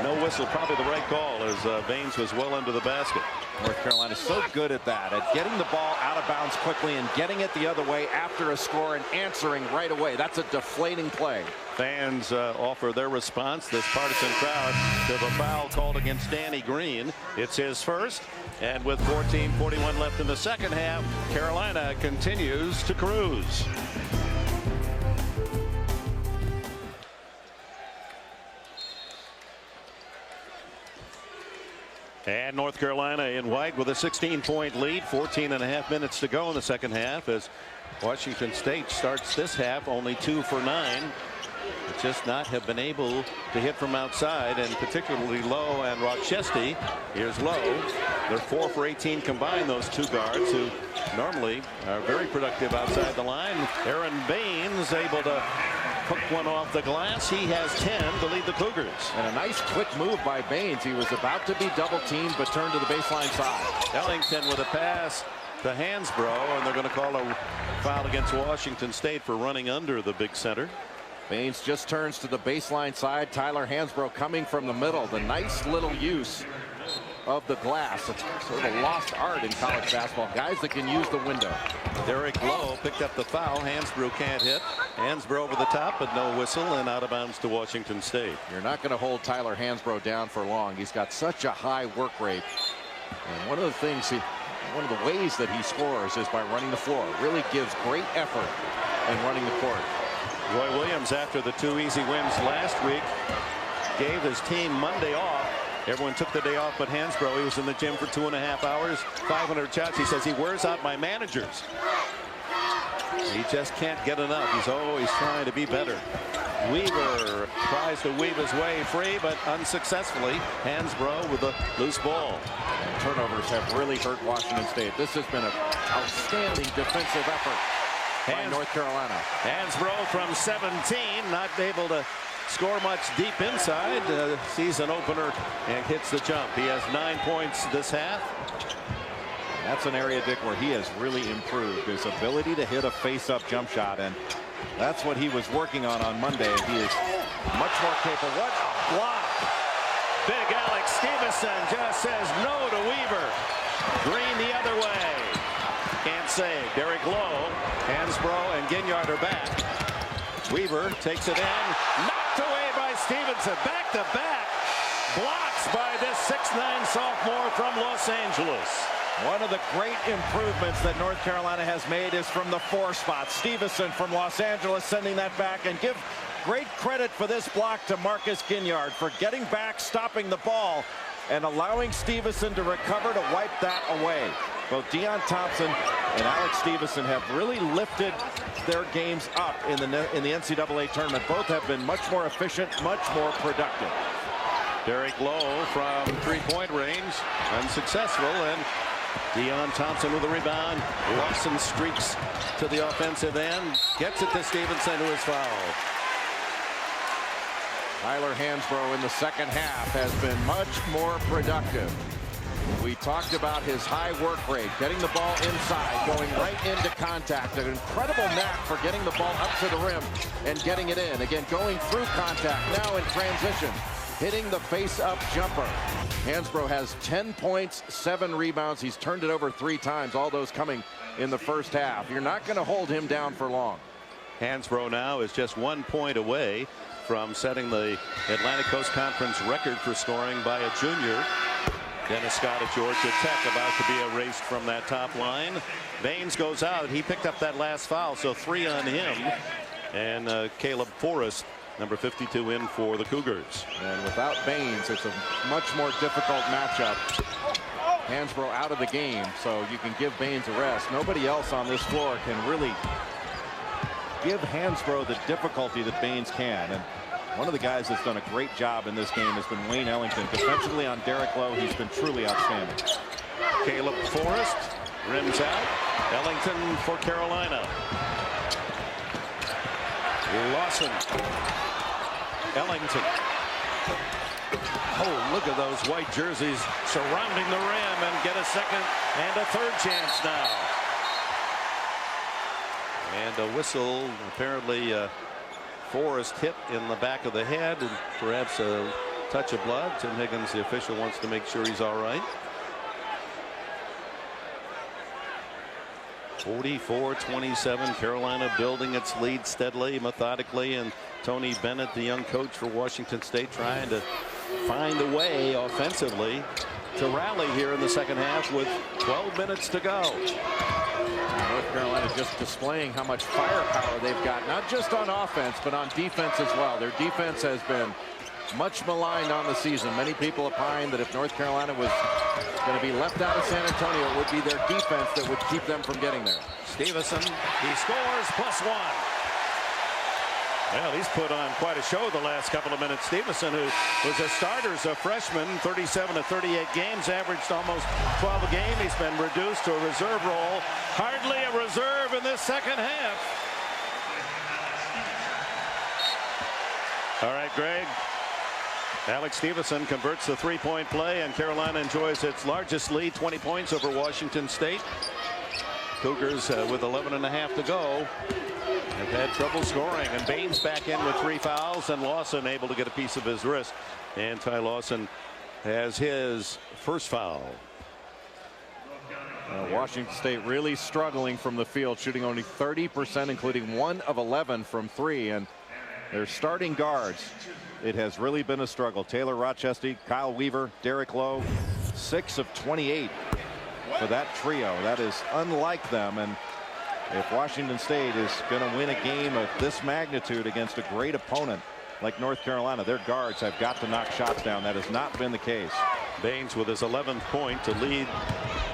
no whistle, probably the right call, as Baines was well into the basket. North Carolina is so good at that, at getting the ball out of bounds quickly and getting it the other way after a score and answering right away. That's a deflating play. Fans offer their response, this partisan crowd, to the foul called against Danny Green. It's his first, and with 14:41 left in the second half, Carolina continues to cruise. And North Carolina in white with a 16-point lead. 14.5 minutes to go in the second half as Washington State starts this half only 2 for 9. Just not have been able to hit from outside, and particularly Lowe and Rochestie. Here's Lowe. They're 4 for 18 combined, those two guards who normally are very productive outside the line. Aaron Baines able to hook one off the glass. He has 10 to lead the Cougars. And a nice quick move by Baines. He was about to be double teamed, but turned to the baseline side. Ellington with a pass to Hansbrough, and they're going to call a foul against Washington State for running under the big center. Baines just turns to the baseline side. Tyler Hansbrough coming from the middle. The nice little use of the glass. It's sort of a lost art in college basketball. Guys that can use the window. Derek Lowe picked up the foul. Hansbrough can't hit. Hansbrough over the top, but no whistle, and out of bounds to Washington State. You're not going to hold Tyler Hansbrough down for long. He's got such a high work rate. And one of the ways that he scores is by running the floor. Really gives great effort in running the court. Roy Williams, after the 2 easy wins last week, gave his team Monday off. Everyone took the day off but Hansbrough. He was in the gym for 2.5 hours, 500 shots. He says he wears out my managers. He just can't get enough. He's always trying to be better. Weaver tries to weave his way free, but unsuccessfully. Hansbrough with a loose ball. Turnovers have really hurt Washington State. This has been an outstanding defensive effort by North Carolina. Hansbrough from 17, not able to score much deep inside. Sees an opener and hits the jump. He has 9 points this half. That's an area, Dick, where he has really improved his ability to hit a face-up jump shot, and that's what he was working on Monday. And he is much more capable. What a block! Big Alex Stevenson just says no to Weaver. Green the other way. Can't save. Derek Lowe, Hansbrough, and Ginyard are back. Weaver takes it in. Knocked away by Stevenson. Back to back. Blocks by this 6'9" sophomore from Los Angeles. One of the great improvements that North Carolina has made is from the 4 spot. Stevenson from Los Angeles sending that back, and give great credit for this block to Marcus Ginyard for getting back, stopping the ball, and allowing Stevenson to recover to wipe that away. Both Deion Thompson and Alex Stevenson have really lifted their games up in the NCAA tournament. Both have been much more efficient, much more productive. Derek Lowe from 3-point range, unsuccessful, and Deion Thompson with a rebound. Lawson streaks to the offensive end, gets it to Stevenson, who is fouled. Tyler Hansbrough in the second half has been much more productive. We talked about his high work rate, getting the ball inside, going right into contact. An incredible knack for getting the ball up to the rim and getting it in. Again, going through contact, now in transition, hitting the face-up jumper. Hansbrough has 10 points, 7 rebounds. He's turned it over 3 times, all those coming in the first half. You're not going to hold him down for long. Hansbrough now is just 1 point away from setting the Atlantic Coast Conference record for scoring by a junior. Dennis Scott at Georgia Tech about to be erased from that top line. Baines goes out. He picked up that last foul, so 3 on him. And Caleb Forrest, number 52, in for the Cougars. And without Baines, it's a much more difficult matchup Hansbrough out of the game, so you can give Baines a rest. Nobody else on this floor can really give Hansbrough the difficulty that Baines can. And one of the guys that's done a great job in this game has been Wayne Ellington. Defensively on Derek Lowe, he's been truly outstanding. Caleb Forrest rims out. Ellington for Carolina. Lawson. Ellington. Oh, look at those white jerseys surrounding the rim, and get a second and a third chance now. And a whistle. Apparently Forrest hit in the back of the head and perhaps a touch of blood. Tim Higgins, the official, wants to make sure he's all right. 44-27. Carolina building its lead steadily, methodically, and Tony Bennett, the young coach for Washington State, trying to find a way offensively to rally here in the second half with 12 minutes to go. North Carolina just displaying how much firepower they've got, not just on offense, but on defense as well. Their defense has been much maligned on the season. Many people opine that if North Carolina was going to be left out of San Antonio, it would be their defense that would keep them from getting there. Stevenson, he scores +1. Well, he's put on quite a show the last couple of minutes. Stevenson, who was a starter as a freshman, 37 of 38 games, averaged almost 12 a game. He's been reduced to a reserve role. Hardly a reserve in this second half. All right, Greg. Alex Stevenson converts the three-point play, and Carolina enjoys its largest lead, 20 points over Washington State. Cougars with 11.5 to go have had trouble scoring, and Baines back in with 3 fouls, and Lawson able to get a piece of his wrist, and Ty Lawson has his first foul. Washington State really struggling from the field, shooting only 30%, including 1 of 11 from 3, and their starting guards, it has really been a struggle. Taylor Rochester, Kyle Weaver, Derek Lowe, 6 of 28 for that trio. That is unlike them, and if Washington State is going to win a game of this magnitude against a great opponent like North Carolina, their guards have got to knock shots down. That has not been the case. Baines with his 11th point to lead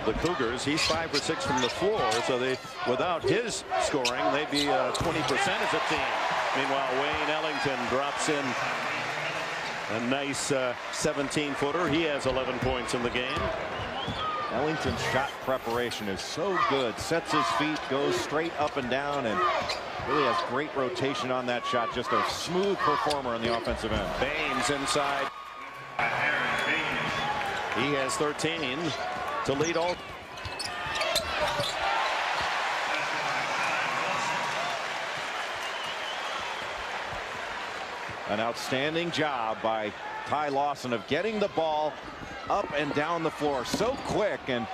the Cougars. He's 5 for 6 from the floor, so they, without his scoring, they'd be 20% as a team. Meanwhile, Wayne Ellington drops in a nice 17-footer. He has 11 points in the game. Ellington's shot preparation is so good. Sets his feet, goes straight up and down, and really has great rotation on that shot. Just a smooth performer on the offensive end. Baines inside. He has 13 to lead all. An outstanding job by Ty Lawson of getting the ball up and down the floor so quick, and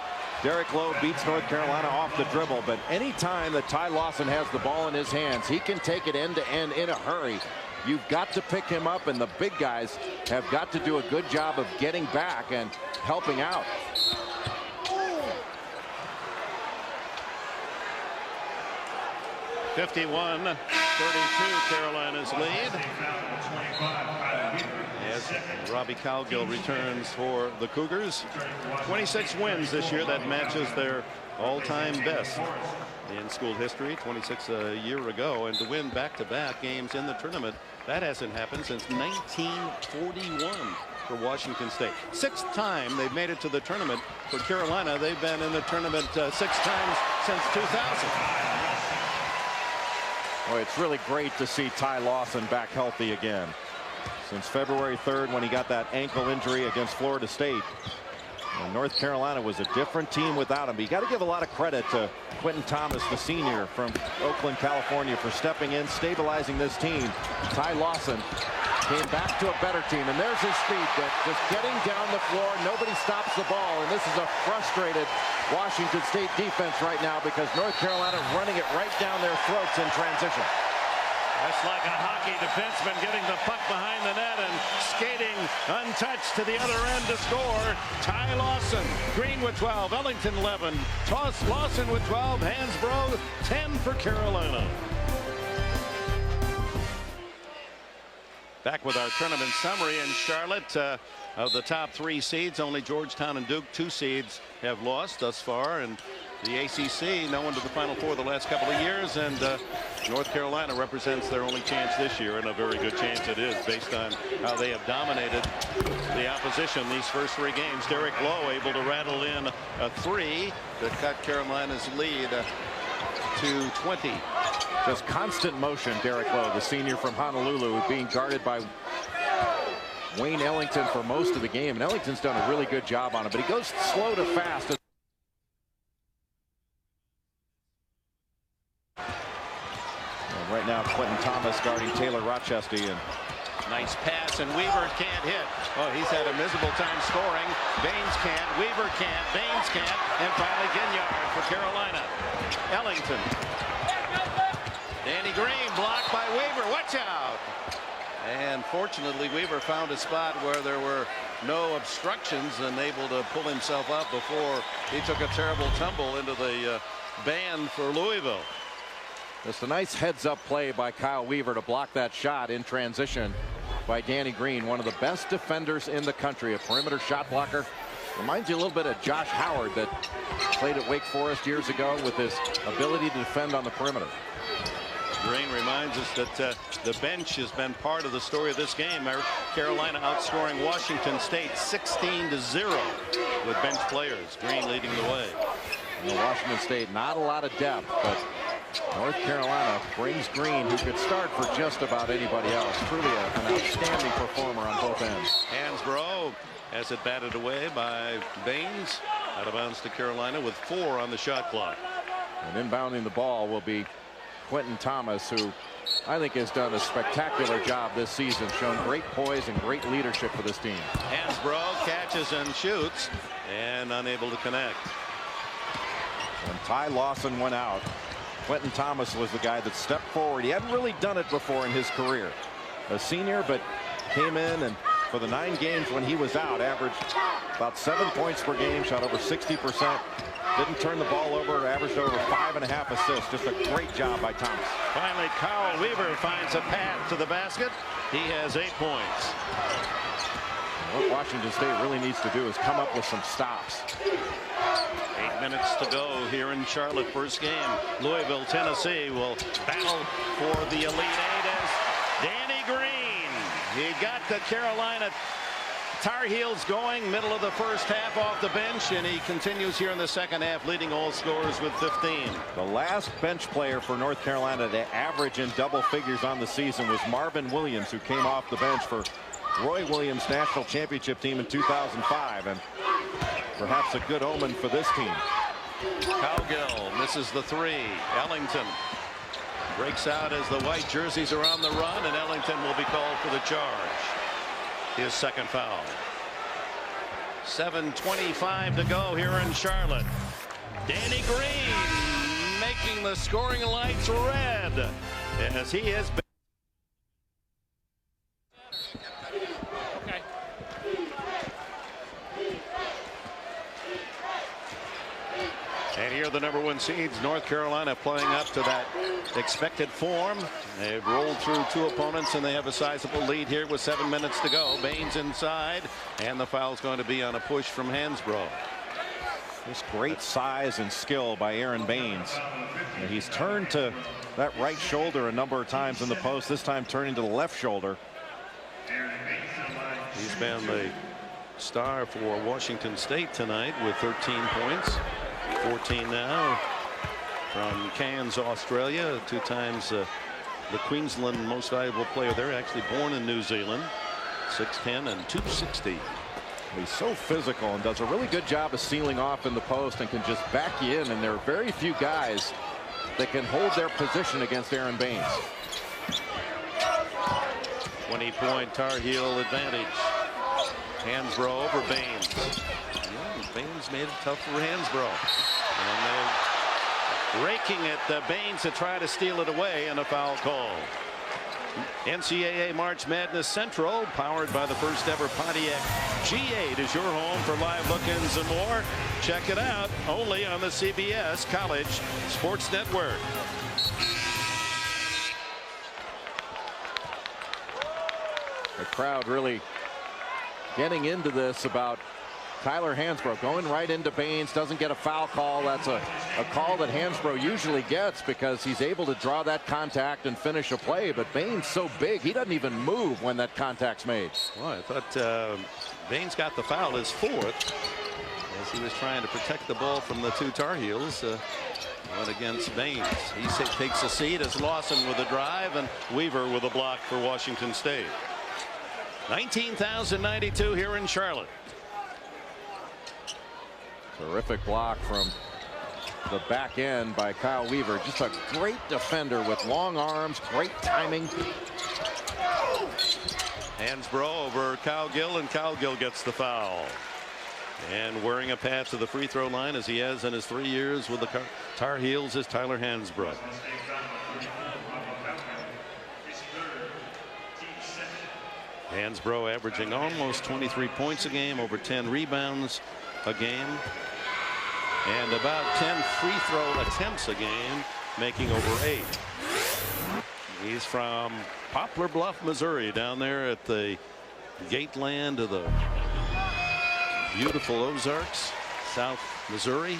Derek Lowe beats North Carolina off the dribble. But anytime that Ty Lawson has the ball in his hands, he can take it end to end in a hurry. You've got to pick him up, and the big guys have got to do a good job of getting back and helping out. (51-32) Carolina's lead. As Robbie Cowgill returns for the Cougars. 26 wins this year. That matches their all-time best in school history, 26 a year ago. And to win back-to-back games in the tournament, that hasn't happened since 1941 for Washington State. 6th time they've made it to the tournament. For Carolina, they've been in the tournament 6 times since 2000. Boy, it's really great to see Ty Lawson back healthy again. Since February 3rd, when he got that ankle injury against Florida State. And North Carolina was a different team without him. But you got to give a lot of credit to Quentin Thomas, the senior from Oakland, California, for stepping in, stabilizing this team. Ty Lawson came back to a better team, and there's his speed. Just getting down the floor, nobody stops the ball, and this is a frustrated Washington State defense right now because North Carolina running it right down their throats in transition. That's like a hockey defenseman getting the puck behind the net and skating untouched to the other end to score. Ty Lawson, Green with 12, Ellington 11, Lawson with 12, Hansbrough 10 for Carolina. Back with our tournament summary in Charlotte. Of the top 3 seeds, only Georgetown and Duke, 2 seeds, have lost thus far. And the ACC, no one to the Final Four the last couple of years. And North Carolina represents their only chance this year, and a very good chance it is based on how they have dominated the opposition these first 3 games. Derek Lowe able to rattle in a 3 to cut Carolina's lead to 20. Just constant motion. Derek Lowe, the senior from Honolulu, being guarded by Wayne Ellington for most of the game, and Ellington's done a really good job on it, but he goes slow to fast. And right now, Quentin Thomas guarding Taylor Rochester. And nice pass, and Weaver can't hit. Oh, he's had a miserable time scoring. Baines can't, Weaver can't, Baines can't, and finally Ginyard for Carolina. Ellington. Danny Green blocked by Weaver. Watch out. And fortunately, Weaver found a spot where there were no obstructions and able to pull himself up before he took a terrible tumble into the band for Louisville. Just a nice heads-up play by Kyle Weaver to block that shot in transition by Danny Green, one of the best defenders in the country, a perimeter shot blocker. Reminds you a little bit of Josh Howard that played at Wake Forest years ago with his ability to defend on the perimeter. Green reminds us that the bench has been part of the story of this game. Carolina outscoring Washington State 16-0 with bench players. Green leading the way. And Washington State, not a lot of depth, but North Carolina brings Green, who could start for just about anybody else. Truly an outstanding performer on both ends. Hansbrough has it batted away by Baines. Out of bounds to Carolina with 4 on the shot clock. And inbounding the ball will be Quentin Thomas, who I think has done a spectacular job this season, shown great poise and great leadership for this team. Hansbrough catches and shoots and unable to connect. When Ty Lawson went out, Quentin Thomas was the guy that stepped forward. He hadn't really done it before in his career. A senior, but came in and for the 9 games when he was out, averaged about 7 points per game, shot over 60%. Didn't turn the ball over, averaged over 5.5 assists. Just a great job by Thomas. Finally, Kyle Weaver finds a path to the basket. He has 8 points. What Washington State really needs to do is come up with some stops. 8 minutes to go here in Charlotte. First game. Louisville, Tennessee will battle for the Elite Eight as Danny Green. He got the Carolina Tar Heels going middle of the first half off the bench, and he continues here in the second half, leading all scorers with 15. The last bench player for North Carolina to average in double figures on the season was Marvin Williams, who came off the bench for Roy Williams' national championship team in 2005, and perhaps a good omen for this team. Cowgill misses the 3. Ellington breaks out as the white jerseys are on the run, and Ellington will be called for the charge. His second foul. 7:25 to go here in Charlotte. Danny Green making the scoring lights red as he has been. Okay. And here are the #1 seeds, North Carolina, playing up to that expected form. They've rolled through 2 opponents, and they have a sizable lead here with 7 minutes to go. Baines inside, and the foul's going to be on a push from Hansbrough. Just great size and skill by Aaron Baines. And he's turned to that right shoulder a number of times in the post, this time turning to the left shoulder. He's been the star for Washington State tonight with 13 points. 14 now from Cairns, Australia. 2 times the Queensland most valuable player there, actually born in New Zealand. 6'10" and 260. He's so physical and does a really good job of sealing off in the post and can just back you in, and there are very few guys that can hold their position against Aaron Baines. 20-point Tar Heel advantage. Hansbrough over Baines. Baines made it tough for Hansbrough. And they're raking at Baines to try to steal it away, and a foul call. NCAA March Madness Central, powered by the first ever Pontiac G8, is your home for live look-ins and more. Check it out only on the CBS College Sports Network. crowd really getting into this about Tyler Hansbrough going right into Baines, doesn't get a foul call. That's a call that Hansbrough usually gets because he's able to draw that contact and finish a play. But Baines so big, he doesn't even move when that contact's made. Well, I thought Baines got the foul, his fourth, as he was trying to protect the ball from the two Tar Heels. Went against Baines. He takes a seat as Lawson with a drive and Weaver with a block for Washington State. 19,092 here in Charlotte. Terrific block from the back end by Kyle Weaver. Just a great defender with long arms, great timing. Hansbrough over Cowgill, and Cowgill gets the foul. And wearing a path to the free throw line as he has in his 3 years with the Tar Heels is Tyler Hansbrough. Hansbrough averaging almost 23 points a game, over 10 rebounds a game, and about 10 free throw attempts a game, making over 8. He's from Poplar Bluff, Missouri, down there at the gateland of the beautiful Ozarks, South Missouri.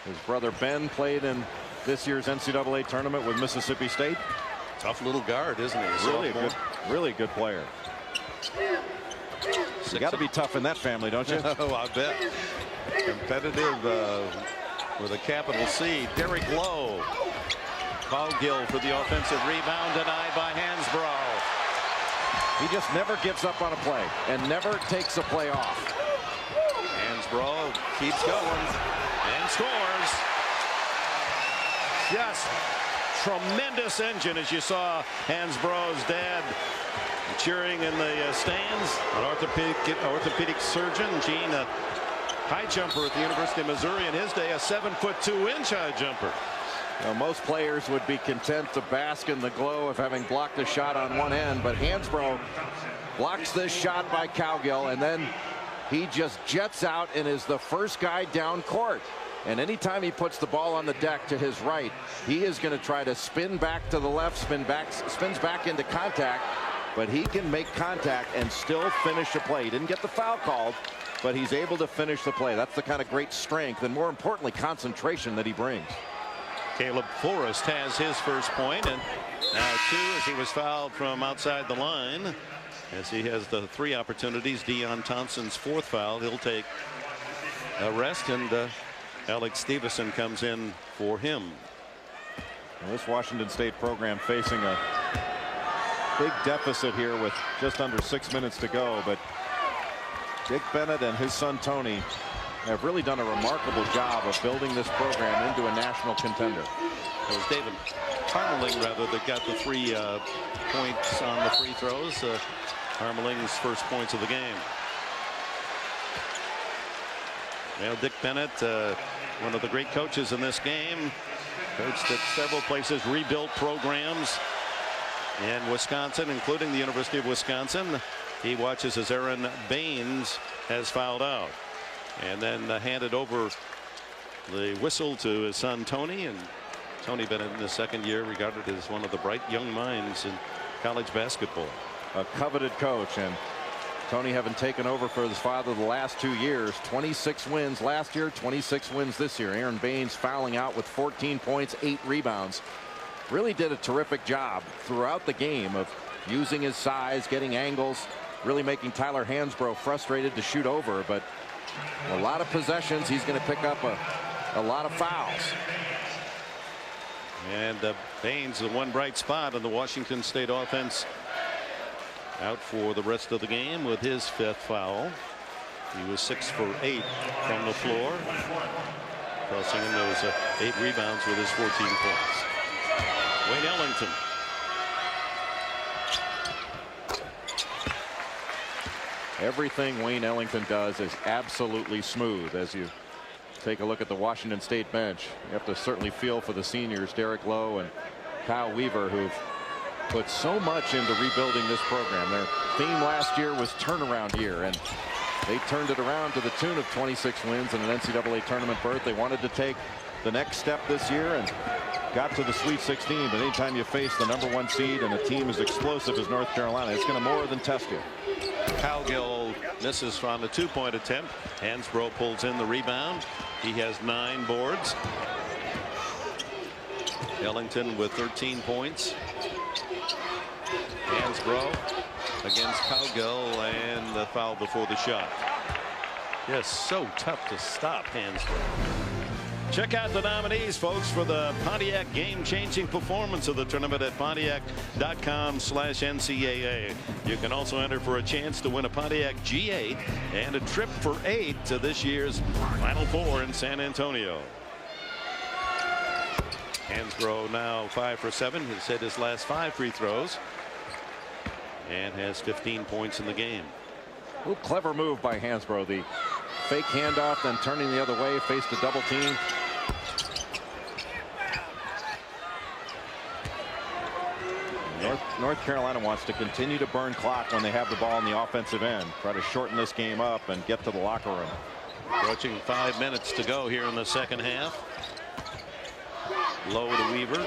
His brother Ben played in this year's NCAA tournament with Mississippi State. Tough little guard, isn't he? Really good player. You got to be tough in that family, don't you? Oh, I bet. Competitive with a capital C. Derek Lowe. Cowgill for the offensive rebound, denied by Hansbrough. He just never gives up on a play and never takes a play off. Hansbrough keeps going and scores. Yes, tremendous engine, as you saw Hansbrough's dad cheering in the stands. An orthopedic surgeon, Gene, a high jumper at the University of Missouri in his day, a 7'2" high jumper. Now, most players would be content to bask in the glow of having blocked a shot on one end, but Hansbrough blocks this shot by Cowgill, and then he just jets out and is the first guy down court. And anytime he puts the ball on the deck to his right, he is going to try to spin back to the left, spins back into contact, but he can make contact and still finish a play. He didn't get the foul called, but he's able to finish the play. That's the kind of great strength and, more importantly, concentration that he brings. Caleb Forrest has his first point, and now 2 as he was fouled from outside the line. As he has the 3 opportunities. Deion Thompson's 4th foul. He'll take a rest, and Alex Stevenson comes in for him. This Washington State program facing a big deficit here with just under 6 minutes to go, but Dick Bennett and his son Tony have really done a remarkable job of building this program into a national contender. It was David Harmeling, rather, that got the 3 points on the free throws. Harmeling's first points of the game. Well, Dick Bennett, one of the great coaches in this game, coached at several places, rebuilt programs in Wisconsin, including the University of Wisconsin. He watches as Aaron Baines has fouled out, and then handed over the whistle to his son Tony. And Tony Bennett, in his 2nd year, regarded as one of the bright young minds in college basketball. A coveted coach, and Tony having taken over for his father the last 2 years. 26 wins last year, 26 wins this year. Aaron Baines fouling out with 14 points, 8 rebounds. Really did a terrific job throughout the game of using his size, getting angles, really making Tyler Hansbrough frustrated to shoot over. But a lot of possessions, he's going to pick up a lot of fouls. And Baines, the one bright spot in the Washington State offense, out for the rest of the game with his 5th foul. He was 6 for 8 from the floor, crossing in those 8 rebounds with his 14 points. Wayne Ellington. Everything Wayne Ellington does is absolutely smooth. As you take a look at the Washington State bench, you have to certainly feel for the seniors, Derek Lowe and Kyle Weaver, who've put so much into rebuilding this program. Their theme last year was turnaround year, and they turned it around to the tune of 26 wins and an NCAA tournament berth. They wanted to take the next step this year, and got to the Sweet 16, but anytime you face the #1 seed and a team as explosive as North Carolina, it's going to more than test you. Cowgill misses from the 2-point attempt. Hansbrough pulls in the rebound. He has 9 boards. Ellington with 13 points. Hansbrough against Cowgill, and the foul before the shot. Yes, so tough to stop Hansbrough. Check out the nominees, folks, for the Pontiac game-changing performance of the tournament at Pontiac.com/NCAA. You can also enter for a chance to win a Pontiac G8 and a trip for 8 to this year's Final Four in San Antonio. Hansbrough now 5 for 7. He's hit his last 5 free throws and has 15 points in the game. Oh, clever move by Hansbrough. The fake handoff, then turning the other way, faced a double team. North Carolina wants to continue to burn clock when they have the ball in the offensive end. Try to shorten this game up and get to the locker room. Approaching 5 minutes to go here in the second half. Low to Weaver.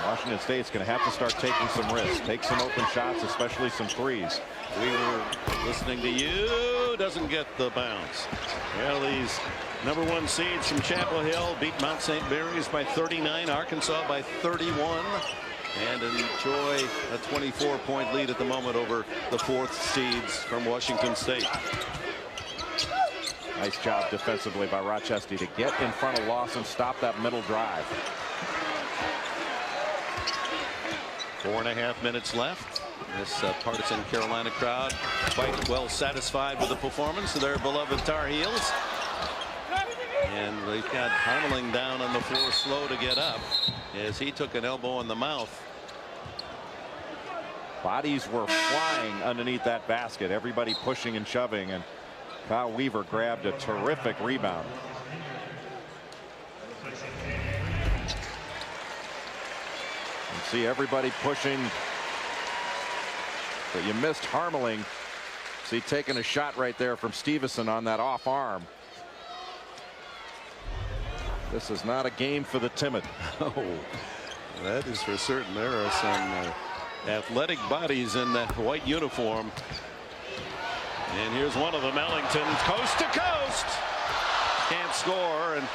Washington State's going to have to start taking some risks, take some open shots, especially some threes. Weaver, listening to you, doesn't get the bounce. Well, these #1 seeds from Chapel Hill beat Mount St. Mary's by 39, Arkansas by 31, and enjoy a 24-point lead at the moment over the 4th seeds from Washington State. Nice job defensively by Rochester to get in front of Lawson, stop that middle drive. 4.5 minutes left. This partisan Carolina crowd quite well satisfied with the performance of their beloved Tar Heels. And they've got Harmeling down on the floor, slow to get up as he took an elbow in the mouth. Bodies were flying underneath that basket, everybody pushing and shoving, and Kyle Weaver grabbed a terrific rebound. You see everybody pushing, but you missed Harmeling. See, taking a shot right there from Stevenson on that off arm. This is not a game for the timid. Oh, that is for certain. There are some athletic bodies in that white uniform. And here's one of them, Ellington, coast to coast. Can't score, and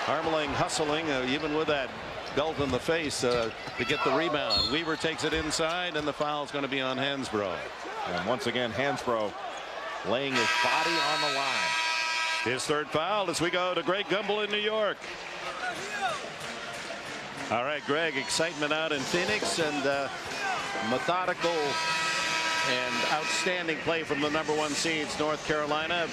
Harmeling hustling, even with that belt in the face, to get the rebound. Weaver takes it inside, and the foul is going to be on Hansbrough. And once again, Hansbrough laying his body on the line. His 3rd foul as we go to Greg Gumbel in New York. All right, Greg, excitement out in Phoenix, and methodical and outstanding play from the #1 seeds, North Carolina.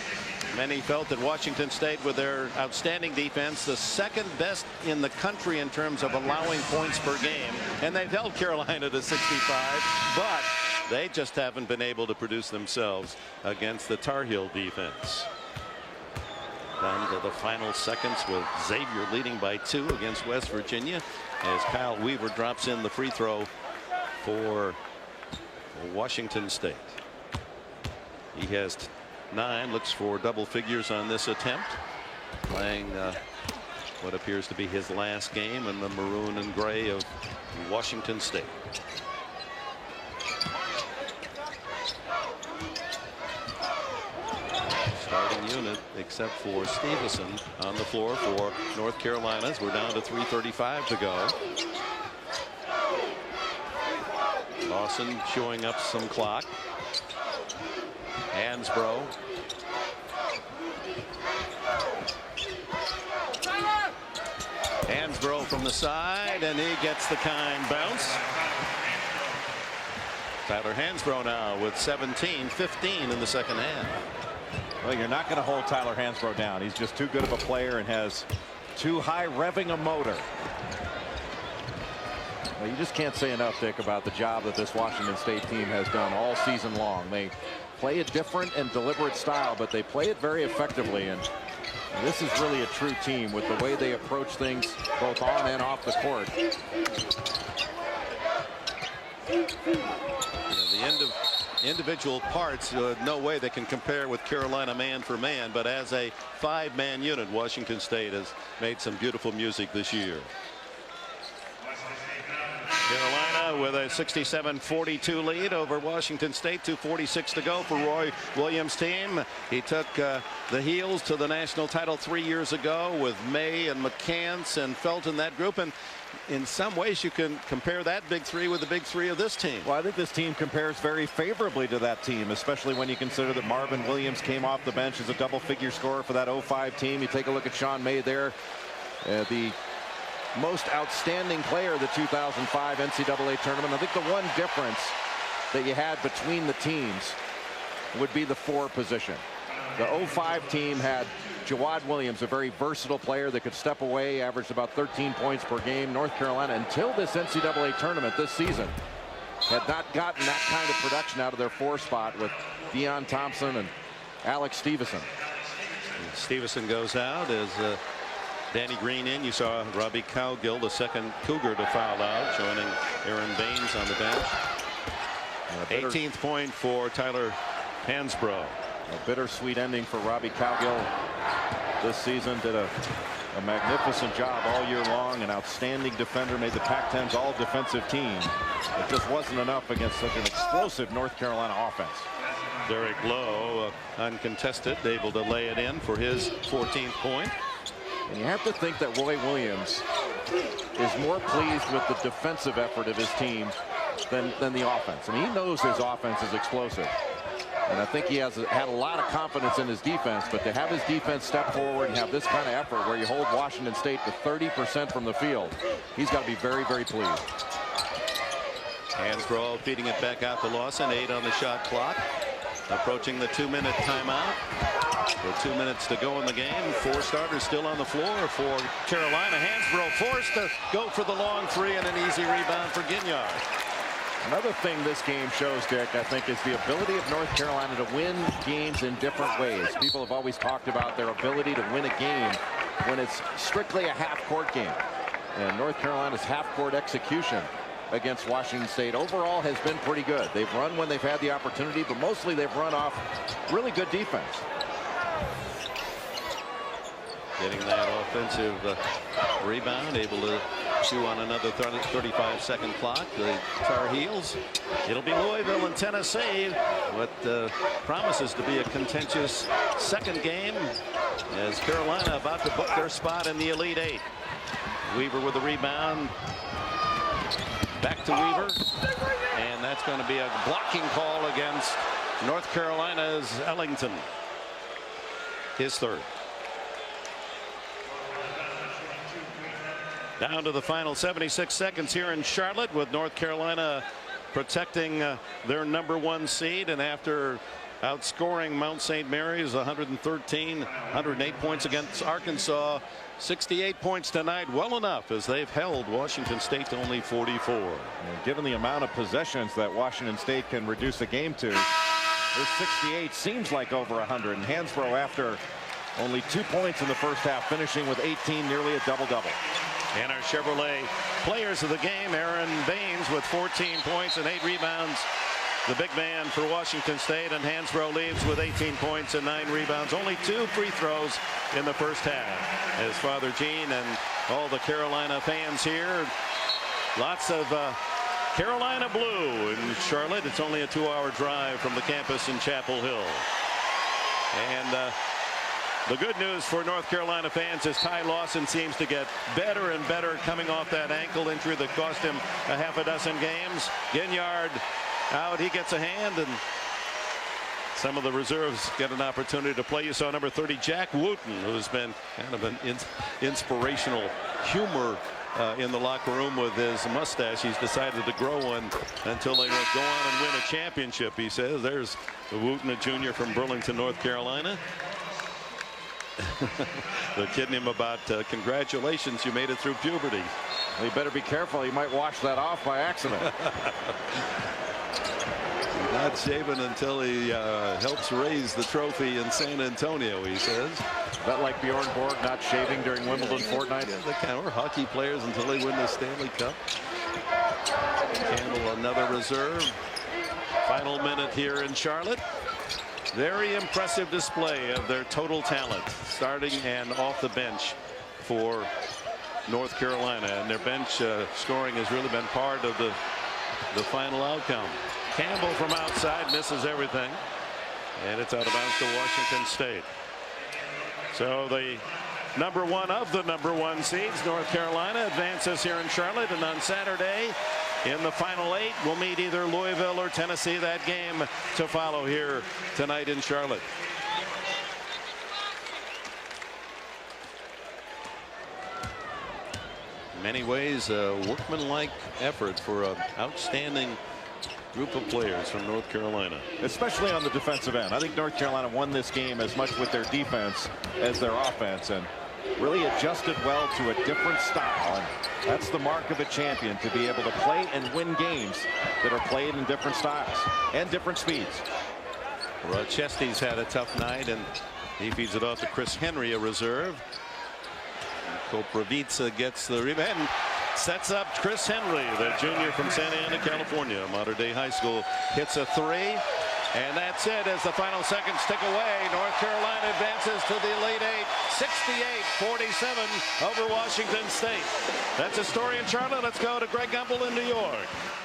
Many felt that Washington State, with their outstanding defense, the 2nd best in the country in terms of allowing points per game, and they've held Carolina to 65, but they just haven't been able to produce themselves against the Tar Heel defense. Down to the final seconds with Xavier leading by 2 against West Virginia as Kyle Weaver drops in the free throw for Washington State. He has 9, looks for double figures on this attempt, playing what appears to be his last game in the maroon and gray of Washington State. Starting unit, except for Stevenson, on the floor for North Carolina. We're down to 3:35 to go. Lawson showing up some clock. Hansbrough. Hansbrough from the side, and he gets the kind bounce. Tyler Hansbrough now with 17, 15 in the second half. Well, you're not going to hold Tyler Hansbrough down. He's just too good of a player and has too high revving a motor. Well, you just can't say enough, Dick, about the job that this Washington State team has done all season long. They play a different and deliberate style, but they play it very effectively. And this is really a true team with the way they approach things both on and off the court. The end of individual parts, no way they can compare with Carolina man for man, but as a 5-man unit, Washington State has made some beautiful music this year. Carolina with a 67-42 lead over Washington State. 2:46 to go for Roy Williams' team. He took the Heels to the national title 3 years ago with May and McCants and Felton, that group. And in some ways you can compare that big three with the big three of this team. Well, I think this team compares very favorably to that team, especially when you consider that Marvin Williams came off the bench as a double-figure scorer for that 05 team. You take a look at Sean May there, the most outstanding player of the 2005 NCAA tournament. I think the one difference that you had between the teams would be the 4 position. The 05 team had Jawad Williams, a very versatile player that could step away, averaged about 13 points per game. North Carolina, until this NCAA tournament this season, had not gotten that kind of production out of their 4 spot with Deion Thompson and Alex Stevenson. Stevenson goes out as Danny Green in. You saw Robbie Cowgill, the second Cougar to foul out, joining Aaron Baines on the bench. 18th point for Tyler Hansbrough. A bittersweet ending for Robbie Cowgill this season. Did a magnificent job all year long. An outstanding defender. Made the Pac-10's all-defensive team. It just wasn't enough against such an explosive North Carolina offense. Derek Lowe, uncontested, able to lay it in for his 14th point. And you have to think that Roy Williams is more pleased with the defensive effort of his team than the offense. And he knows his offense is explosive. And I think he has had a lot of confidence in his defense, but to have his defense step forward and have this kind of effort where you hold Washington State to 30% from the field, he's got to be very, very pleased. Hansbrough feeding it back out to Lawson. 8 on the shot clock. Approaching the 2-minute timeout. With 2 minutes to go in the game. 4 starters still on the floor for Carolina. Hansbrough forced to go for the long 3 and an easy rebound for Ginyard. Another thing this game shows, Dick, I think, is the ability of North Carolina to win games in different ways. People have always talked about their ability to win a game when it's strictly a half-court game. And North Carolina's half-court execution against Washington State overall has been pretty good. They've run when they've had the opportunity, but mostly they've run off really good defense. Getting that offensive rebound, able to chew on another 35-second clock. The Tar Heels. It'll be Louisville and Tennessee. What promises to be a contentious second game as Carolina about to book their spot in the Elite 8. Weaver with the rebound. Back to Weaver. And that's going to be a blocking call against North Carolina's Ellington. His 3rd. Down to the final 76 seconds here in Charlotte, with North Carolina protecting their #1 seed, and after outscoring Mount St. Mary's 108 points against Arkansas, 68 points tonight, well enough as they've held Washington State to only 44. And given the amount of possessions that Washington State can reduce a game to, this 68 seems like over 100. And Hansbrough, after only 2 points in the first half, finishing with 18, nearly a double-double. And our Chevrolet players of the game, Aaron Baines with 14 points and 8 rebounds. The big man for Washington State, and Hansbrough leaves with 18 points and 9 rebounds. Only 2 free throws in the first half. As Father Gene and all the Carolina fans here, lots of Carolina blue in Charlotte. It's only a 2-hour drive from the campus in Chapel Hill. And the good news for North Carolina fans is Ty Lawson seems to get better and better coming off that ankle injury that cost him a half a dozen games. Ginyard out, he gets a hand, and some of the reserves get an opportunity to play. You saw number 30 Jack Wooten, who's been kind of an inspirational humor in the locker room with his mustache. He's decided to grow one until they will go on and win a championship, he says. There's Wooten, a junior from Burlington, North Carolina. They're kidding him about congratulations, you made it through puberty. Well, you better be careful, he might wash that off by accident. Not shaven until he helps raise the trophy in San Antonio, he says. Is that like Bjorn Borg not shaving during Wimbledon fortnight? Yeah, they kind of are hockey players until they win the Stanley Cup. Campbell, another reserve. Final minute here in Charlotte. Very impressive display of their total talent, starting and off the bench for North Carolina, and their bench scoring has really been part of the final outcome. Campbell from outside misses everything, and it's out of bounds to Washington State. So the number one of the number one seeds, North Carolina, advances here in Charlotte, and on Saturday in the final 8 we'll meet either Louisville or Tennessee. That game to follow here tonight in Charlotte. In many ways a workmanlike effort for an outstanding group of players from North Carolina, especially on the defensive end. I think North Carolina won this game as much with their defense as their offense, and really adjusted well to a different style. And that's the mark of a champion, to be able to play and win games that are played in different styles and different speeds. Chesty's had a tough night, and he feeds it off to Chris Henry, a reserve. Koprivica gets the rebound, sets up Chris Henry, the junior from Santa Ana, California, Mater Dei High School, hits a 3, and that's it. As the final seconds tick away, North Carolina advances to the Elite 8, 68-47 over Washington State. That's a story in Charlotte. Let's go to Greg Gumbel in New York.